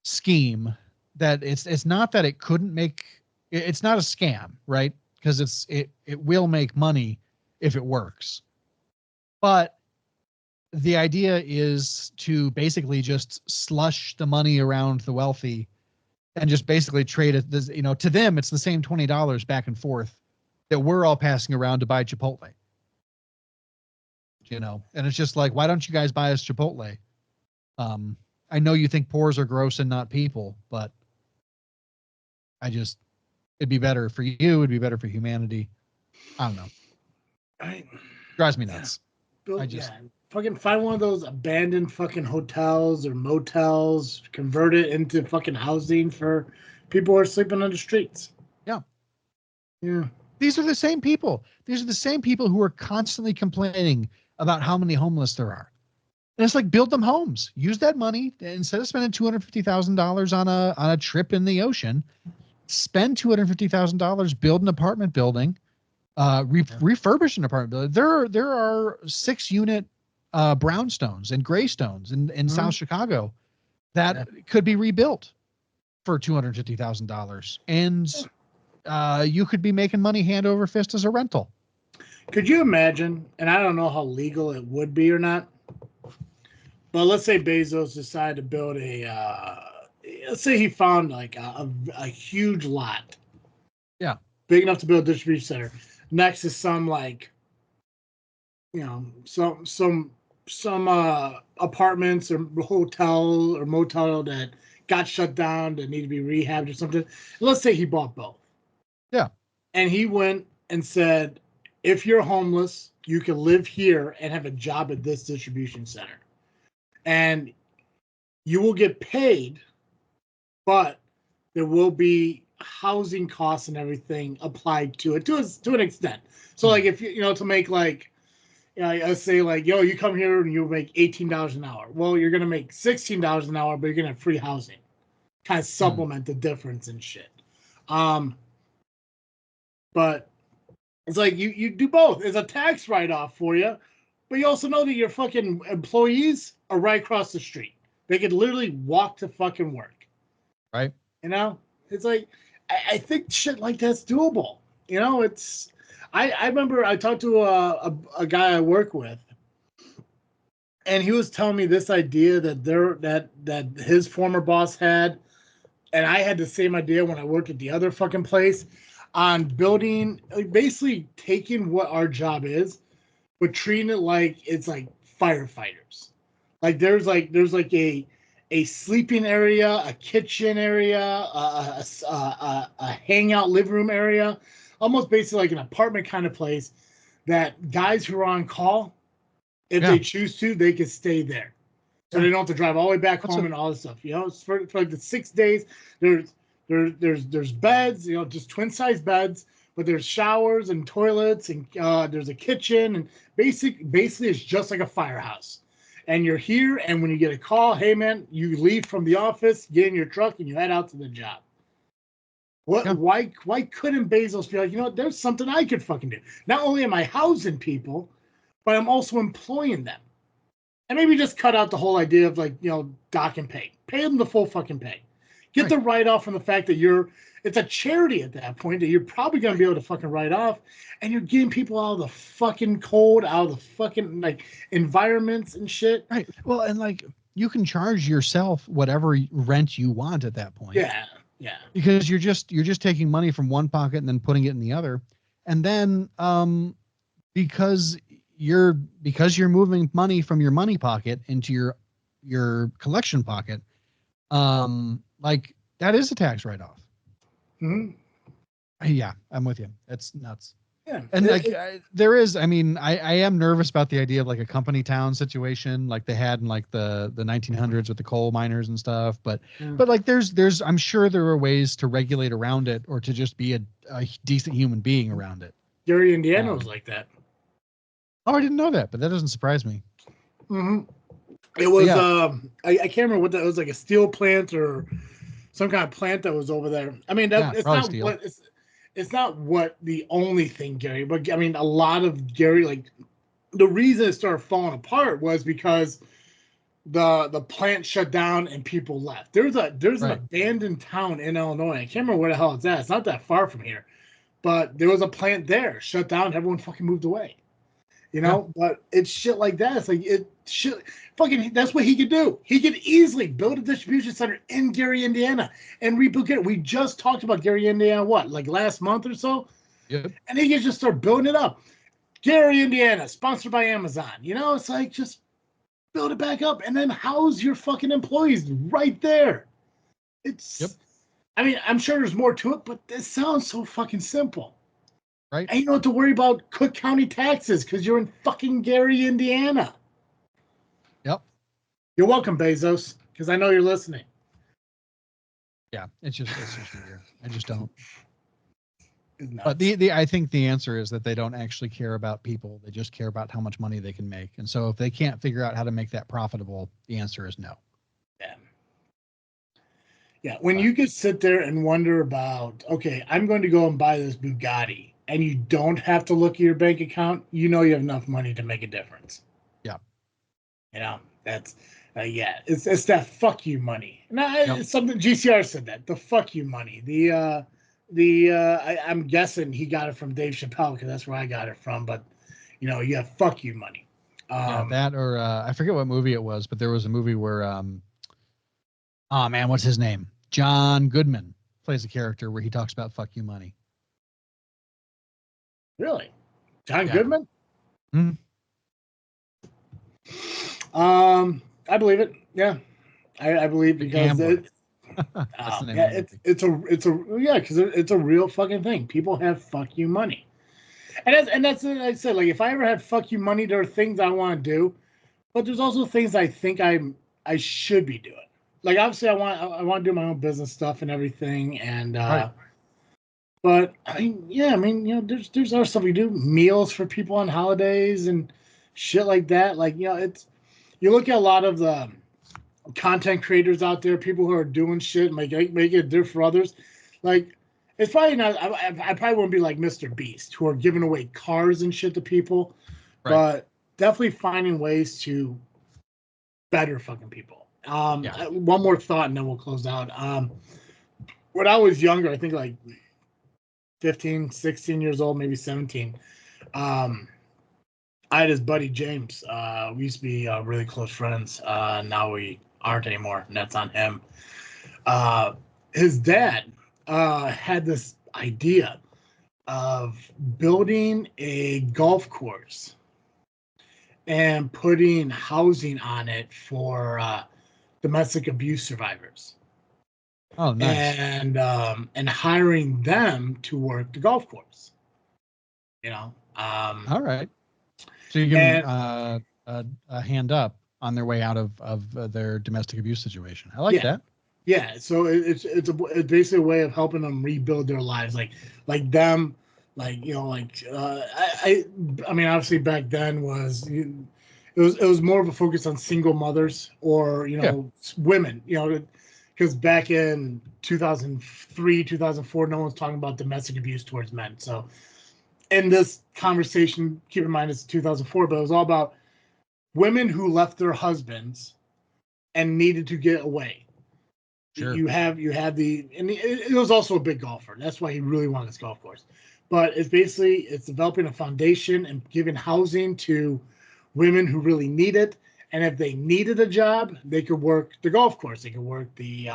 B: scheme that it's not that it couldn't make it's not a scam, right? Because it will make money if it works. But the idea is to basically just slush the money around the wealthy and just basically trade it. To them, it's the same $20 back and forth that we're all passing around to buy Chipotle. And it's just like, why don't you guys buy us Chipotle? I know you think pores are gross and not people, but it'd be better for you. It'd be better for humanity. I don't know. Drives me nuts.
A: Fucking find one of those abandoned fucking hotels or motels, convert it into fucking housing for people who are sleeping on the streets.
B: Yeah.
A: Yeah.
B: These are the same people. These are the same people who are constantly complaining about how many homeless there are. And it's like, build them homes. Use that money instead of spending $250,000 on a trip in the ocean. Spend $250,000, build an apartment building, refurbish an apartment building. There are 6-unit brownstones and graystones in South Chicago that could be rebuilt for $250,000, and you could be making money hand over fist as a rental.
A: Could you imagine? And I don't know how legal it would be or not. But let's say Bezos decided to build let's say he found like a huge lot.
B: Yeah.
A: Big enough to build a distribution center next to some like, some apartments or hotel or motel that got shut down that need to be rehabbed or something. Let's say he bought both.
B: Yeah.
A: And he went and said, if you're homeless, you can live here and have a job at this distribution center. And you will get paid, but there will be housing costs and everything applied to it to an extent. So like if to make like, let's say like, yo, you come here and you make $18 an hour. Well, you're gonna make $16 an hour, but you're gonna have free housing, kind of supplement the difference and shit. But it's like you do both. It's a tax write-off for you, but you also know that your fucking employees are right across the street. They could literally walk to fucking work.
B: Right.
A: It's like, I think shit like that's doable. I remember I talked to a guy I work with, and he was telling me this idea that his former boss had, and I had the same idea when I worked at the other fucking place, on building, basically taking what our job is, but treating it like it's like firefighters. Like there's a sleeping area, a kitchen area, a hangout living room area, almost basically like an apartment kind of place that guys who are on call, if they choose to, they can stay there. So they don't have to drive all the way back home and all this stuff. It's for like the 6 days. There's beds, just twin size beds, but there's showers and toilets and there's a kitchen, and basically it's just like a firehouse. And you're here, and when you get a call, hey man, you leave from the office, get in your truck, and you head out to the job. Why couldn't Bezos be like, there's something I could fucking do? Not only am I housing people, but I'm also employing them. And maybe just cut out the whole idea of like, dock and pay. Pay them the full fucking pay. Get the write-off from the fact that it's a charity at that point that you're probably going to be able to fucking write off, and you're getting people out of the fucking cold, out of the fucking like environments and shit.
B: Right. Well, and like you can charge yourself whatever rent you want at that point.
A: Yeah. Yeah.
B: Because you're just taking money from one pocket and then putting it in the other. And then because you're moving money from your money pocket into your collection pocket, like that is a tax write-off.
A: Mm-hmm.
B: Yeah, I'm with you. That's nuts.
A: Yeah.
B: And there is, I mean, I am nervous about the idea of like a company town situation like they had in like the 1900s with the coal miners and stuff. But like there's I'm sure there are ways to regulate around it, or to just be a decent human being around it.
A: Gary, Indiana was like that.
B: Oh, I didn't know that, but that doesn't surprise me.
A: Mm-hmm. It was I can't remember what that was, like a steel plant or some kind of plant that was over there. I mean, it's not what the only thing Gary, but I mean a lot of Gary, like the reason it started falling apart was because the plant shut down and people left. There's an abandoned town in Illinois. I can't remember where the hell it's at. It's not that far from here, but there was a plant there, shut down. Everyone fucking moved away. But it's shit like that. It's like fucking. That's what he could do. He could easily build a distribution center in Gary, Indiana, and rebuild it. We just talked about Gary, Indiana, like last month or so?
B: Yep.
A: And he could just start building it up. Gary, Indiana, sponsored by Amazon. It's like just build it back up and then house your fucking employees right there. I mean, I'm sure there's more to it, but this sounds so fucking simple.
B: Right.
A: And you don't have to worry about Cook County taxes because you're in fucking Gary, Indiana.
B: Yep.
A: You're welcome, Bezos, because I know you're listening.
B: Yeah, it's just weird. I just don't. But I think the answer is that they don't actually care about people. They just care about how much money they can make. And so if they can't figure out how to make that profitable, the answer is no.
A: Yeah. Yeah. When you could sit there and wonder about, okay, I'm going to go and buy this Bugatti, and you don't have to look at your bank account, you have enough money to make a difference.
B: Yeah.
A: That's, it's that fuck you money. Now, it's something GCR said that, the fuck you money. I'm guessing he got it from Dave Chappelle because that's where I got it from. But you have fuck you money.
B: Yeah, that or I forget what movie it was, but there was a movie where oh man, what's his name? John Goodman plays a character where he talks about fuck you money.
A: Really, John Goodman?
B: Hmm.
A: I believe it. Yeah, I believe because
B: That's the name of the movie.
A: because it's a real fucking thing. People have fuck you money, and that's what I said. Like if I ever had fuck you money, there are things I want to do, but there's also things I think I should be doing. Like obviously I want to do my own business stuff and everything, and
B: Right.
A: but there's other stuff we do, meals for people on holidays and shit like that. Like it's you look at a lot of the content creators out there, people who are doing shit, make it different for others. Like, it's probably not. I probably won't be like Mr. Beast, who are giving away cars and shit to people,
B: Right.
A: but definitely finding ways to better fucking people.
B: Yeah.
A: One more thought, and then we'll close out. When I was younger, I think like 15, 16 years old, maybe 17. I had his buddy James. We used to be really close friends. Now we aren't anymore, and that's on him. His dad had this idea of building a golf course and putting housing on it for domestic abuse survivors.
B: Oh, nice.
A: And hiring them to work the golf course.
B: All right. So you give them a hand up on their way out of their domestic abuse situation. I like that.
A: Yeah, so it's basically a way of helping them rebuild their lives, like them, I mean, obviously back then it was more of a focus on single mothers or
B: Yeah.
A: women, because back in 2003 2004 no one's talking about domestic abuse towards men. So in this conversation, keep in mind it's 2004, but it was all about women who left their husbands and needed to get away.
B: Sure.
A: You have and it was also a big golfer. That's why he really wanted this golf course. But it's developing a foundation and giving housing to women who really need it. And if they needed a job, they could work the golf course. They could work the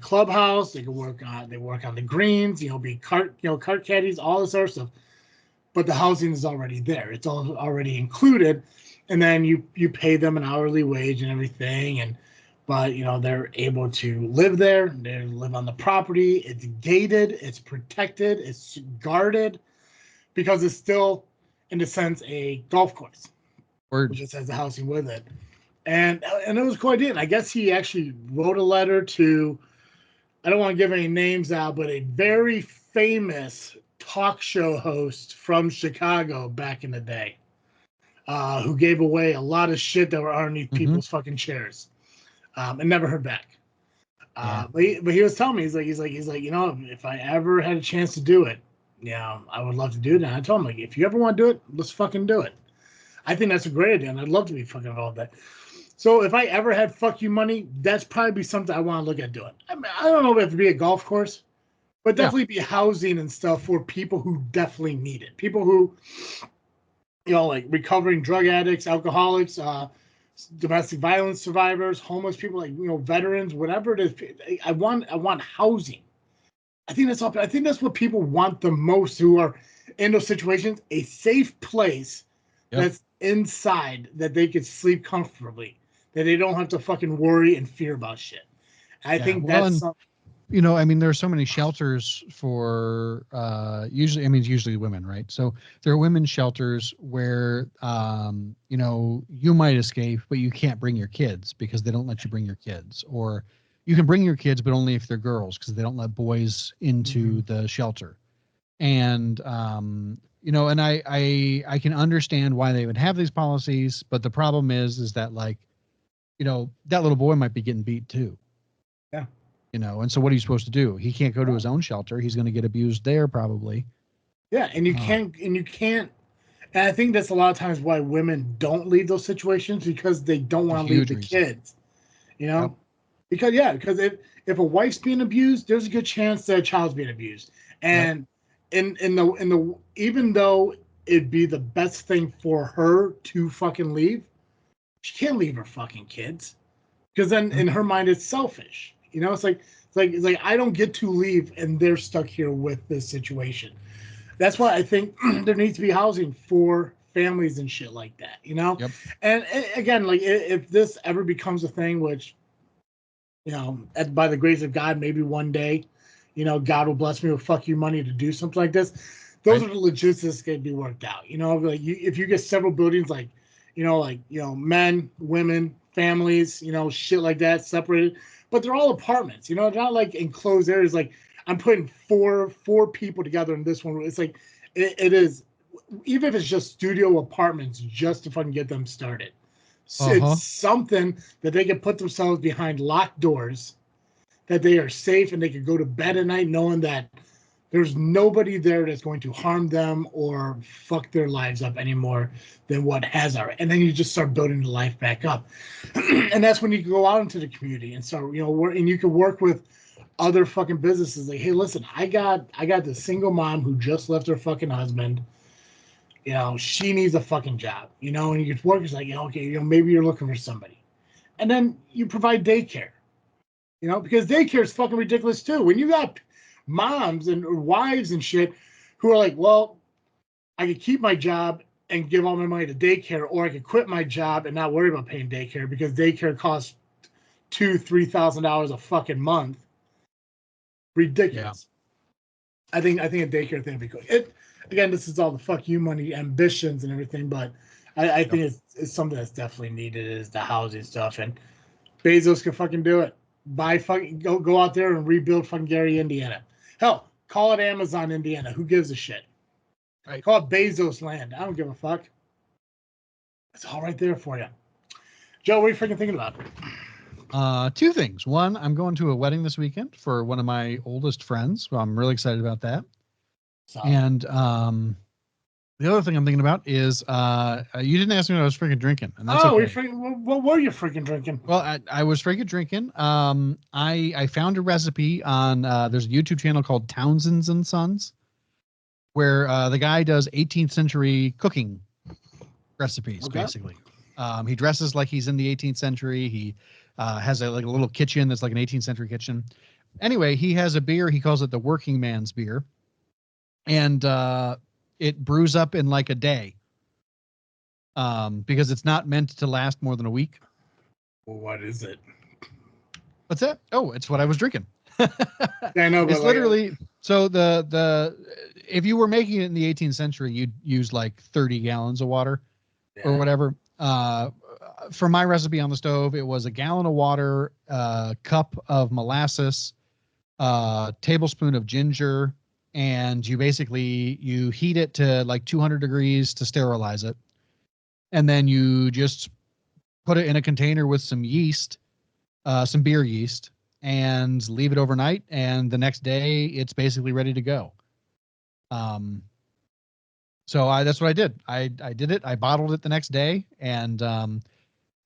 A: clubhouse. They could work on the greens. Be cart caddies, all this other stuff. But the housing is already there. It's all already included, and then you pay them an hourly wage and everything. But they're able to live there. They live on the property. It's gated. It's protected. It's guarded because it's still, in a sense, a golf course.
B: Word.
A: Which just has the housing with it. And it was quite it. I guess he actually wrote a letter to, I don't want to give any names out, but a very famous talk show host from Chicago back in the day, who gave away a lot of shit that were underneath people's fucking chairs, and never heard back. But he was telling me, he's like, if I ever had a chance to do it, I would love to do it. And I told him, like, if you ever want to do it, let's fucking do it. I think that's a great idea, and I'd love to be fucking involved in that. So if I ever had fuck you money, that's probably something I want to look at doing. I mean, I don't know if it have to be a golf course, but definitely be housing and stuff for people who definitely need it. People who, like recovering drug addicts, alcoholics, domestic violence survivors, homeless people, like veterans, whatever it is. I want housing. I think that's what people want the most who are in those situations. A safe place that's inside that they could sleep comfortably, that they don't have to fucking worry and fear about shit. I think that's something.
B: I mean, there are so many shelters for usually, I mean, it's usually women, right? So there are women's shelters where, you might escape, but you can't bring your kids because they don't let you bring your kids. Or you can bring your kids, but only if they're girls because they don't let boys into the shelter. And, and I can understand why they would have these policies, but the problem is that like, that little boy might be getting beat too.
A: Yeah.
B: And so what are you supposed to do? He can't go to his own shelter. He's going to get abused there probably.
A: Yeah, and you can't, and I think that's a lot of times why women don't leave those situations because they don't want to leave the kids, because if a wife's being abused, there's a good chance that a child's being abused. And in the even though it'd be the best thing for her to fucking leave, she can't leave her fucking kids, because then in her mind it's selfish. You know, it's like I don't get to leave and they're stuck here with this situation. That's why I think there needs to be housing for families and shit like that. You know, and again, like if this ever becomes a thing, which by the grace of God, maybe one day, God will bless me with fuck you money to do something like this. Those are the logistics that can be worked out. Like if you get several buildings, men, women, families, shit like that, separated, but they're all apartments. They're not like enclosed areas. Like I'm putting four people together in this one. It's like it is, even if it's just studio apartments, just to fucking get them started. It's something that they can put themselves behind locked doors, that they are safe and they can go to bed at night knowing that there's nobody there that's going to harm them or fuck their lives up anymore than what has already. And then you just start building the life back up. And that's when you can go out into the community and start, and you can work with other fucking businesses. Like, hey, listen, I got this single mom who just left her fucking husband. She needs a fucking job, and you can work. It's like, okay, maybe you're looking for somebody. And then you provide daycare, because daycare is fucking ridiculous too. When you got moms and wives and shit who are like, well, I could keep my job and give all my money to daycare, or I could quit my job and not worry about paying daycare because daycare costs $2,000-$3,000 a fucking month. Ridiculous. Yeah. I think a daycare thing would be cool. Again, this is all the fuck you money ambitions and everything, but I think it's something that's definitely needed, is the housing stuff, and Bezos can fucking do it. Go out there and rebuild fucking Gary, Indiana. Hell, call it Amazon, Indiana. Who gives a shit? Right. Call it Bezos land. I don't give a fuck. It's all right there for you. Joe, what are you freaking thinking about?
B: Two things. One, I'm going to a wedding this weekend for one of my oldest friends. So I'm really excited about that. And the other thing I'm thinking about is you didn't ask me what I was freaking drinking, and that's okay.
A: What were you freaking drinking?
B: Well, I was freaking drinking. I found a recipe on there's a YouTube channel called Townsend's and Sons, where the guy does 18th century cooking recipes. Basically. He dresses like he's in the 18th century. He has a little kitchen that's like an 18th century kitchen. Anyway, he has a beer. He calls it the working man's beer. And it brews up in like a day, because it's not meant to last more than a week.
A: Well, what is it?
B: What's that? Oh, it's what I was drinking.
A: I know, but
B: it's literally so the if you were making it in the 18th century, you'd use like 30 gallons of water or whatever. For my recipe on the stove, it was a gallon of water, a cup of molasses, a tablespoon of ginger. And you heat it to like 200 degrees to sterilize it. And then you just put it in a container with some yeast, some beer yeast, and leave it overnight. And the next day it's basically ready to go. So that's what I did. I did it. I bottled it the next day. And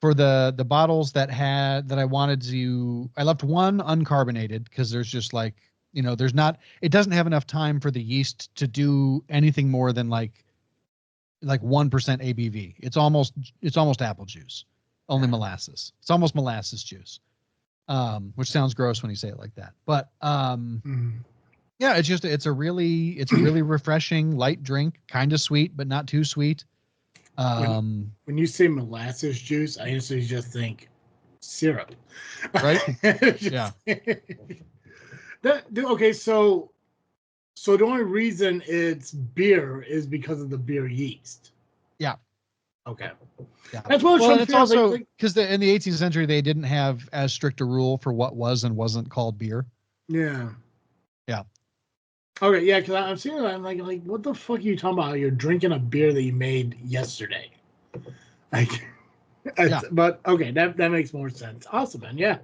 B: for the bottles that I wanted to, I left one uncarbonated because there's just like, it doesn't have enough time for the yeast to do anything more than like 1% ABV. It's almost apple juice, only molasses. It's almost molasses juice, which sounds gross when you say it like that. But yeah, it's a really refreshing light drink, kind of sweet, but not too sweet.
A: When you say molasses juice, I usually just think syrup.
B: Right? Yeah.
A: Okay, so the only reason it's beer is because of the beer yeast.
B: Yeah.
A: Okay.
B: Yeah.
A: That's what
B: well, it's also because in the 18th century they didn't have as strict a rule for what was and wasn't called beer.
A: Yeah.
B: Yeah.
A: Okay, yeah, because I'm seeing that, I'm like, what the fuck are you talking about? You're drinking a beer that you made yesterday. But okay, that makes more sense. Awesome, man. Yeah.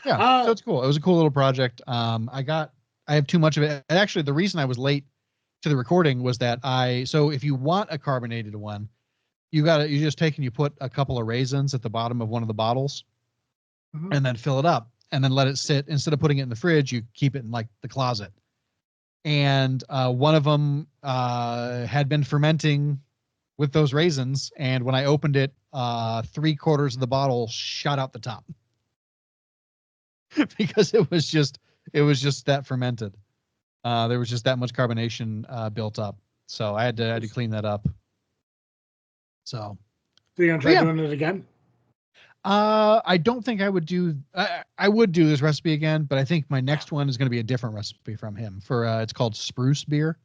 B: Yeah, so it's cool. It was a cool little project. I have too much of it. And actually, the reason I was late to the recording was that so if you want a carbonated one, you just take and you put a couple of raisins at the bottom of one of the bottles and then fill it up. and then let it sit. Instead of putting it in the fridge, you keep it in like the closet. And one of them had been fermenting with those raisins, and when I opened it, 3/4 of the bottle shot out the top because it was just that fermented. There was just that much carbonation built up, so I had to clean that up. So
A: you're gonna try doing it again?
B: I don't think I would do. I would do this recipe again, but I think my next one is going to be a different recipe from him. For it's called spruce beer,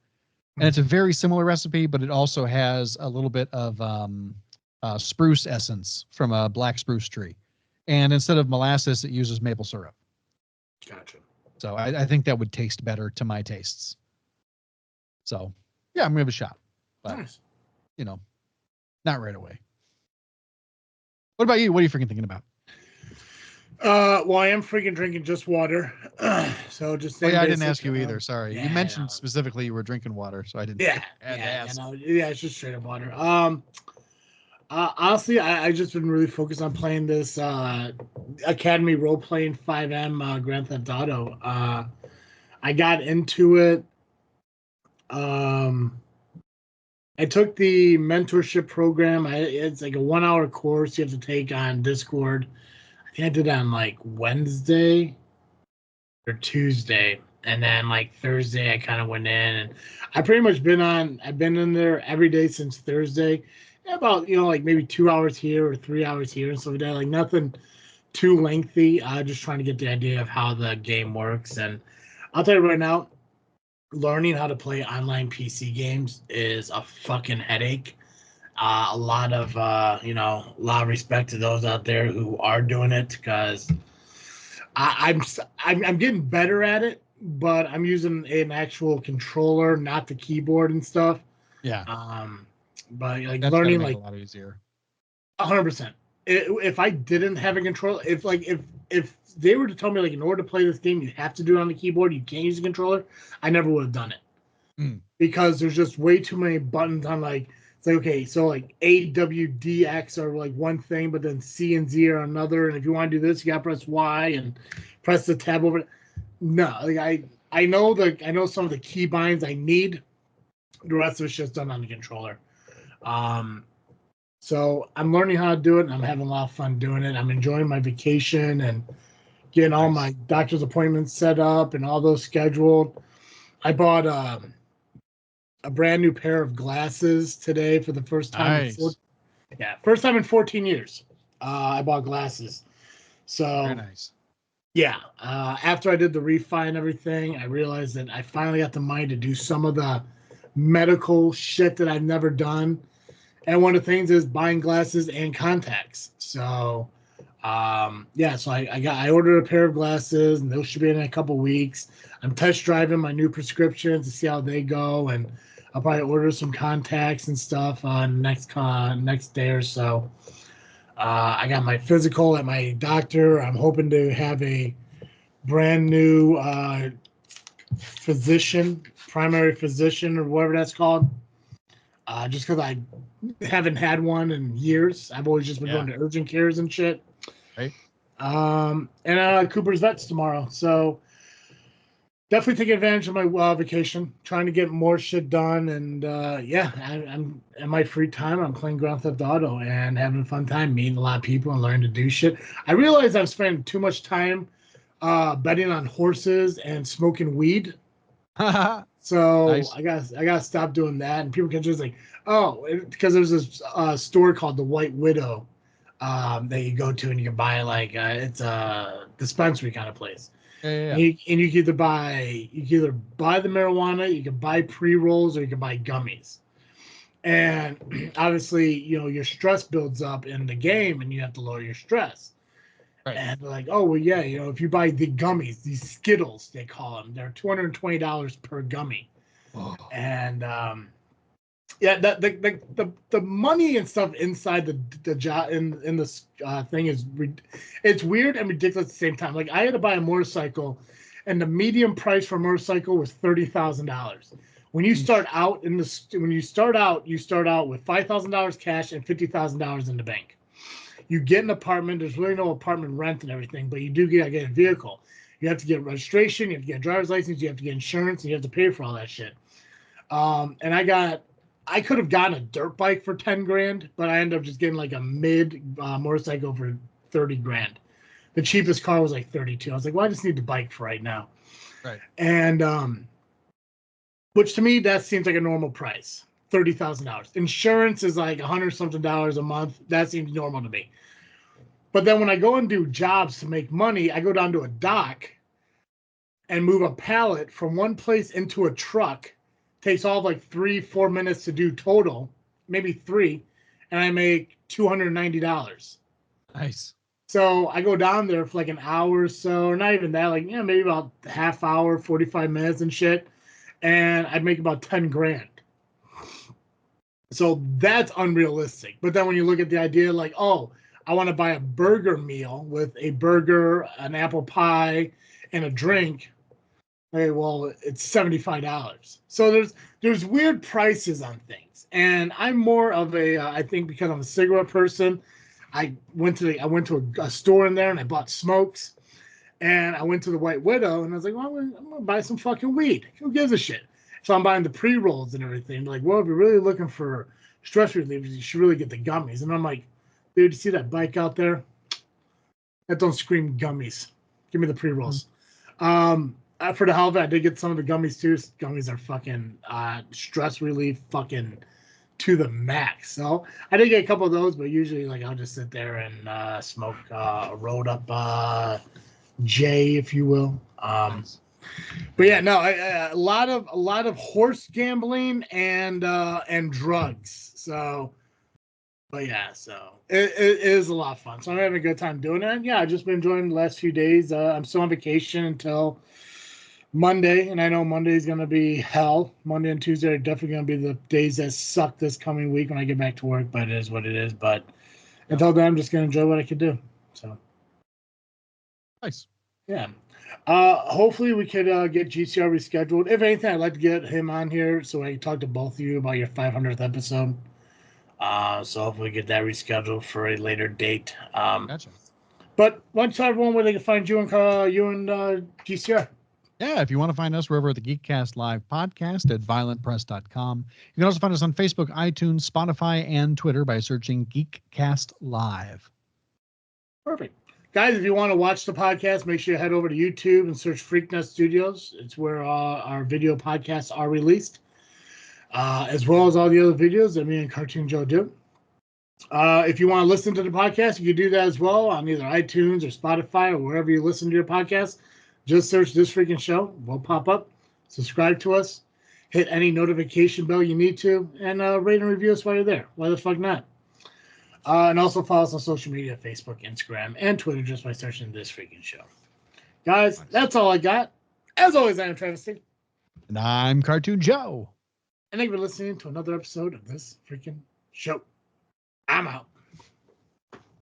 B: and it's a very similar recipe, but it also has a little bit of spruce essence from a black spruce tree, and instead of molasses, it uses maple syrup.
A: Gotcha.
B: So I think that would taste better to my tastes. So yeah, I'm gonna give it a shot, but
A: nice.
B: Not right away. What about you? What are you freaking thinking about?
A: Well, I am freaking drinking just water. So just.
B: Oh yeah, I didn't ask you either. Sorry,
A: yeah,
B: you mentioned specifically you were drinking water, so I didn't.
A: Yeah, it's just straight up water. Honestly, I just been really focused on playing this Academy role playing 5M Grand Theft Auto. I got into it. I took the mentorship program. It's like a 1-hour course you have to take on Discord. I think I did it on like Wednesday or Tuesday, and then like Thursday I kind of went in, and I've been in there every day since Thursday. About like maybe 2 hours here or 3 hours here and stuff like that. Like nothing too lengthy. Just trying to get the idea of how the game works. And I'll tell you right now, learning how to play online PC games is a fucking headache. A lot of a lot of respect to those out there who are doing it, because I'm getting better at it, but I'm using an actual controller, not the keyboard and stuff.
B: Yeah.
A: But like
B: that's
A: learning
B: make
A: like
B: a lot easier.
A: 100%. If I didn't have a controller, if they were to tell me like in order to play this game you have to do it on the keyboard, you can't use a controller, I never would have done it. Because there's just way too many buttons on like. It's like, okay, so like A, W, D, X are like one thing, but then C and Z are another. And if you want to do this, you got to press Y and press the tab over. No, like I know some of the key binds I need. The rest of it's just done on the controller. So I'm learning how to do it, and I'm having a lot of fun doing it. I'm enjoying my vacation and getting all my doctor's appointments set up and all those scheduled. I bought a brand new pair of glasses today for the first time.
B: Nice.
A: First time in 14 years. I bought glasses. So
B: very nice.
A: Yeah. After I did the refi and everything, I realized that I finally got the money to do some of the medical shit that I've never done. And one of the things is buying glasses and contacts. So so I ordered a pair of glasses, and those should be in a couple weeks. I'm test driving my new prescriptions to see how they go, and I'll probably order some contacts and stuff next day or so. I got my physical at my doctor. I'm hoping to have a brand new primary physician, or whatever that's called. Just because I haven't had one in years. I've always just been going to urgent cares and shit.
B: Right.
A: And Cooper's Vets tomorrow. So definitely taking advantage of my vacation, trying to get more shit done. And I'm in my free time, I'm playing Grand Theft Auto and having a fun time, meeting a lot of people and learning to do shit. I realize I've spent too much time betting on horses and smoking weed. So nice. I gotta stop doing that. And people can just like, because there's this store called the White Widow that you go to, and you can buy like it's a dispensary kind of place.
B: Yeah.
A: And you can either buy the marijuana, you can buy pre-rolls, or you can buy gummies. And obviously, your stress builds up in the game, and you have to lower your stress. Right. And they're like, oh well, yeah, if you buy the gummies, these Skittles they call them, they're $220 per gummy. Oh. And the money and stuff inside the job in this thing is it's weird and ridiculous at the same time. Like I had to buy a motorcycle, and the median price for a motorcycle was $30,000. When you start out you start out with $5,000 cash and $50,000 in the bank. You get an apartment. There's really no apartment rent and everything, but you do get a vehicle. You have to get registration. You have to get a driver's license. You have to get insurance. And you have to pay for all that shit. And I could have gotten a dirt bike for 10 grand, but I ended up just getting like a mid motorcycle for 30 grand. The cheapest car was like 32. I was like, well, I just need the bike for right now.
B: Right.
A: And which to me, that seems like a normal price, $30,000. Insurance is like $100 something a month. That seems normal to me. But then when I go and do jobs to make money, I go down to a dock and move a pallet from one place into a truck. Takes all of like 3-4 minutes to do total, maybe 3, and I make $290.
B: Nice.
A: So I go down there for like an hour or so, or not even that, like, maybe about a half hour, 45 minutes and shit. And I make about 10 grand. So that's unrealistic. But then when you look at the idea, like, oh, I want to buy a burger meal with a burger, an apple pie, and a drink. Hey, well, it's $75. So there's weird prices on things. And I'm more of a, I think because I'm a cigarette person, I went to a store in there and I bought smokes. And I went to the White Widow and I was like, well, I'm going to buy some fucking weed. Who gives a shit? So I'm buying the pre-rolls and everything. Like, well, if you're really looking for stress relief, you should really get the gummies. And I'm like, dude, you see that bike out there? That don't scream gummies. Give me the pre-rolls. For the hell of it, I did get some of the gummies too. Gummies are fucking stress relief fucking to the max. So I did get a couple of those, but usually like I'll just sit there and smoke a rolled up J, if you will.
B: Nice.
A: But yeah, no, a lot of horse gambling and drugs. So, but yeah, so it is a lot of fun. So I'm having a good time doing it. And yeah, I've just been enjoying the last few days. I'm still on vacation until Monday, and I know Monday is going to be hell. Monday and Tuesday are definitely going to be the days that suck this coming week when I get back to work, but it is what it is. But until then, I'm just going to enjoy what I can do. So
B: Nice.
A: Yeah. Hopefully we could get GCR rescheduled. If anything, I'd like to get him on here so I can talk to both of you about your 500th episode. So hopefully we get that rescheduled for a later date.
B: Gotcha.
A: But why don't you tell everyone where they can find you and GCR?
B: Yeah, if you want to find us, we're over at the Geekcast Live podcast at violentpress.com. You can also find us on Facebook, iTunes, Spotify, and Twitter by searching Geekcast Live.
A: Perfect. Guys, if you want to watch the podcast, make sure you head over to YouTube and search Freaknet Studios. It's where our video podcasts are released, as well as all the other videos that me and Cartoon Joe do. If you want to listen to the podcast, you can do that as well on either iTunes or Spotify or wherever you listen to your podcast. Just search This Freaking Show. We'll pop up. Subscribe to us. Hit any notification bell you need to. And rate and review us while you're there. Why the fuck not? And also follow us on social media, Facebook, Instagram, and Twitter just by searching This Freaking Show. Guys, that's all I got. As always, I am Travis T.
B: And I'm Cartoon Joe.
A: And thank you for listening to another episode of This Freaking Show. I'm out.